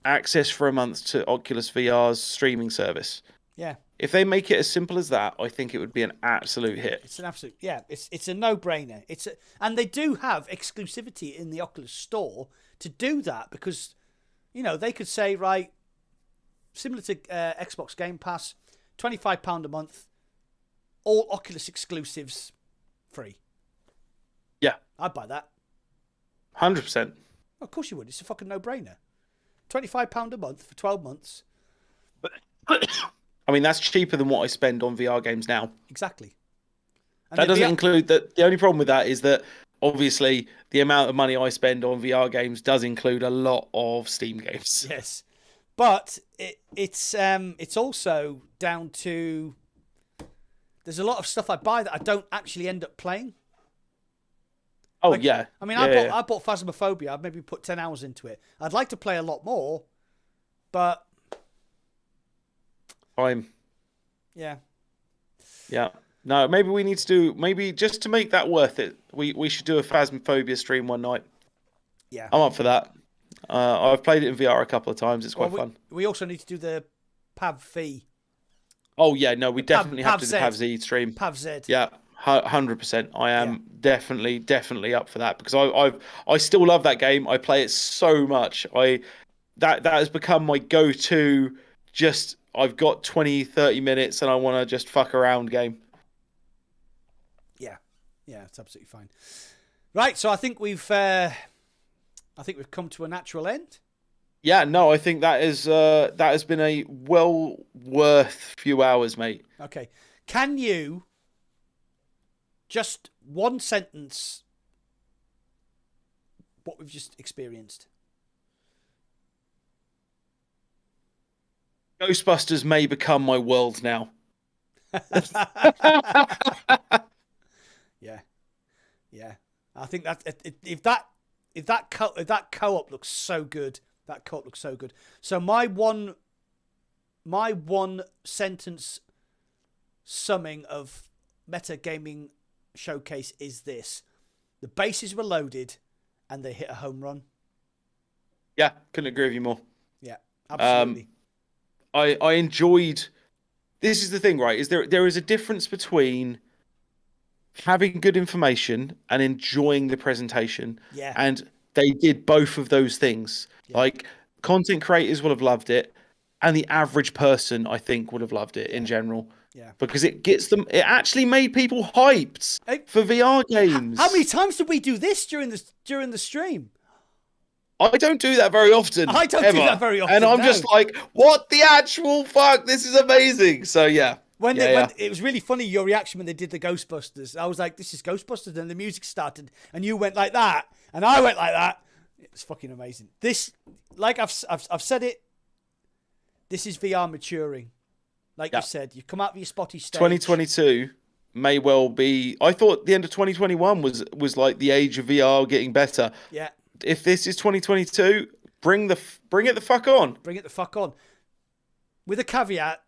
access for a month to Oculus VR's streaming service. Yeah. If they make it as simple as that, I think it would be an absolute hit. It's an absolute, yeah. It's a no-brainer. And they do have exclusivity in the Oculus store to do that, because, you know, they could say, right, similar to Xbox Game Pass, £25 a month, all Oculus exclusives free. Yeah, I'd buy that. 100%. Of course you would. It's a fucking no-brainer. £25 a month for 12 months. I mean, that's cheaper than what I spend on VR games now. Exactly. And that doesn't include that. The only problem with that is that obviously the amount of money I spend on VR games does include a lot of Steam games. Yes, but it's also down to there's a lot of stuff I buy that I don't actually end up playing. Oh, like, yeah. I mean, I bought Phasmophobia. I've maybe put 10 hours into it. I'd like to play a lot more, but time. Yeah. Yeah. No, maybe we need to do, maybe just to make that worth it, we should do a Phasmophobia stream one night. Yeah. I'm up for that. I've played it in VR a couple of times. It's quite fun. We also need to do the PavV. Oh, yeah. No, we definitely have to do the PavZ stream. PavZ. Yeah. 100%. I am definitely up for that, because I still love that game. I play it so much. That has become my go-to. Just I've got 20-30 minutes and I want to just fuck around game. Yeah, it's absolutely fine. Right, so I think we've come to a natural end. Yeah, no, I think that has been a well worth few hours, mate. Okay, can you just one sentence, what we've just experienced. Ghostbusters may become my world now. Yeah. I think that if that co-op looks so good, that co-op looks so good. So my one sentence summing of Meta Gaming Showcase is this: the bases were loaded, and they hit a home run. Yeah, couldn't agree with you more. Yeah, absolutely. I enjoyed. This is the thing, right? Is there is a difference between having good information and enjoying the presentation. Yeah. And they did both of those things. Yeah. Like, content creators would have loved it, and the average person, I think, would have loved it in general. Yeah. Because it actually made people hyped for VR games. How many times did we do this during the stream? I don't do that very often. I don't do that very often. And I'm just like, what the actual fuck? This is amazing. So yeah. When it was really funny, your reaction when they did the Ghostbusters. I was like, this is Ghostbusters, and the music started, and you went like that, and I went like that. It was fucking amazing. This, like I've said it, this is VR maturing. Like you said, you come out of your spotty stage. 2022 may well be. I thought the end of 2021 was like the age of VR getting better. Yeah. If this is 2022, bring it the fuck on. Bring it the fuck on. With a caveat,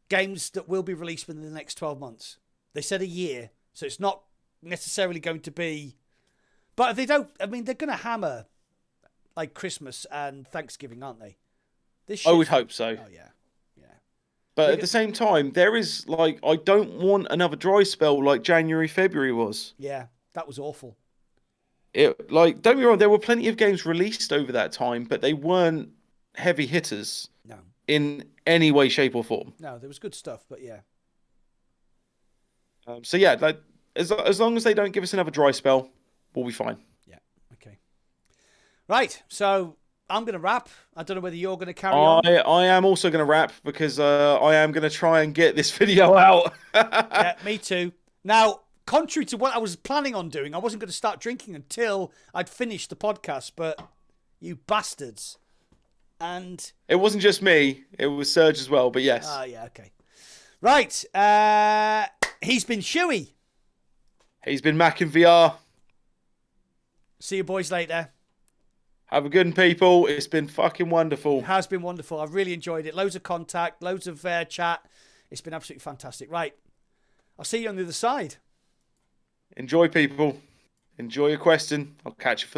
games that will be released within the next 12 months. They said a year, so it's not necessarily going to be. But if they don't, I mean, they're going to hammer like Christmas and Thanksgiving, aren't they? I would hope so. Oh yeah. But at the same time, there is like, I don't want another dry spell like January, February was. Yeah, that was awful. It, like, don't get me wrong, there were plenty of games released over that time, but they weren't heavy hitters. No. In any way, shape, or form. No, there was good stuff, but yeah. So yeah, like, as long as they don't give us another dry spell, we'll be fine. Yeah. Okay. Right. So I'm going to wrap. I don't know whether you're going to carry on. I am also going to wrap because I am going to try and get this video out. Yeah, me too. Now, contrary to what I was planning on doing, I wasn't going to start drinking until I'd finished the podcast, but you bastards. And it wasn't just me, it was Surge as well, but yes. Yeah, okay. Right. He's been Shuey. He's been Mac in VR. See you boys later. Have a good one, people. It's been fucking wonderful. It has been wonderful. I've really enjoyed it. Loads of contact, loads of chat. It's been absolutely fantastic. Right. I'll see you on the other side. Enjoy, people. Enjoy your question. I'll catch you for the next